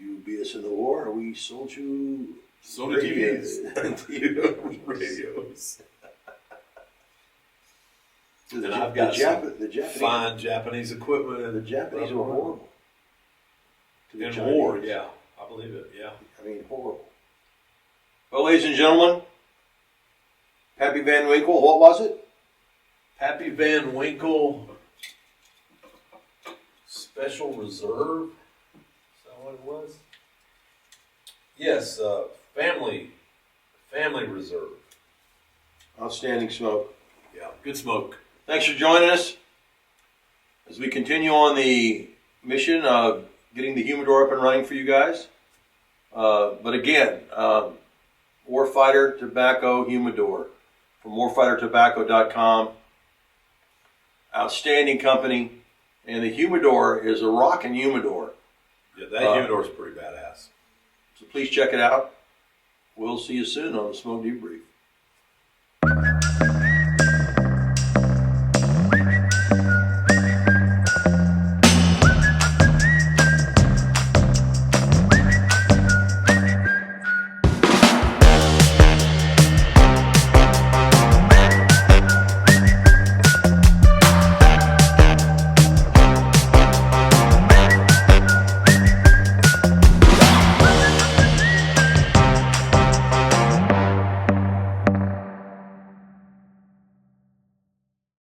"You beat us in the war, we sold you TVs, radios." And I've got the Japanese, fine Japanese equipment, and the Japanese were horrible. In war, yeah, I believe it. Yeah, I mean horrible. Well, ladies and gentlemen, Pappy Van Winkle. What was it? Pappy Van Winkle Special Reserve. Is that what it was? Yes, family reserve. Outstanding smoke. Yeah, good smoke. Thanks for joining us as we continue on the mission of getting the humidor up and running for you guys. But again, Warfighter Tobacco Humidor from warfightertobacco.com. Outstanding company. And the humidor is a rockin' humidor. Yeah, that humidor is pretty badass. So please check it out. We'll see you soon on the Smoked Debrief.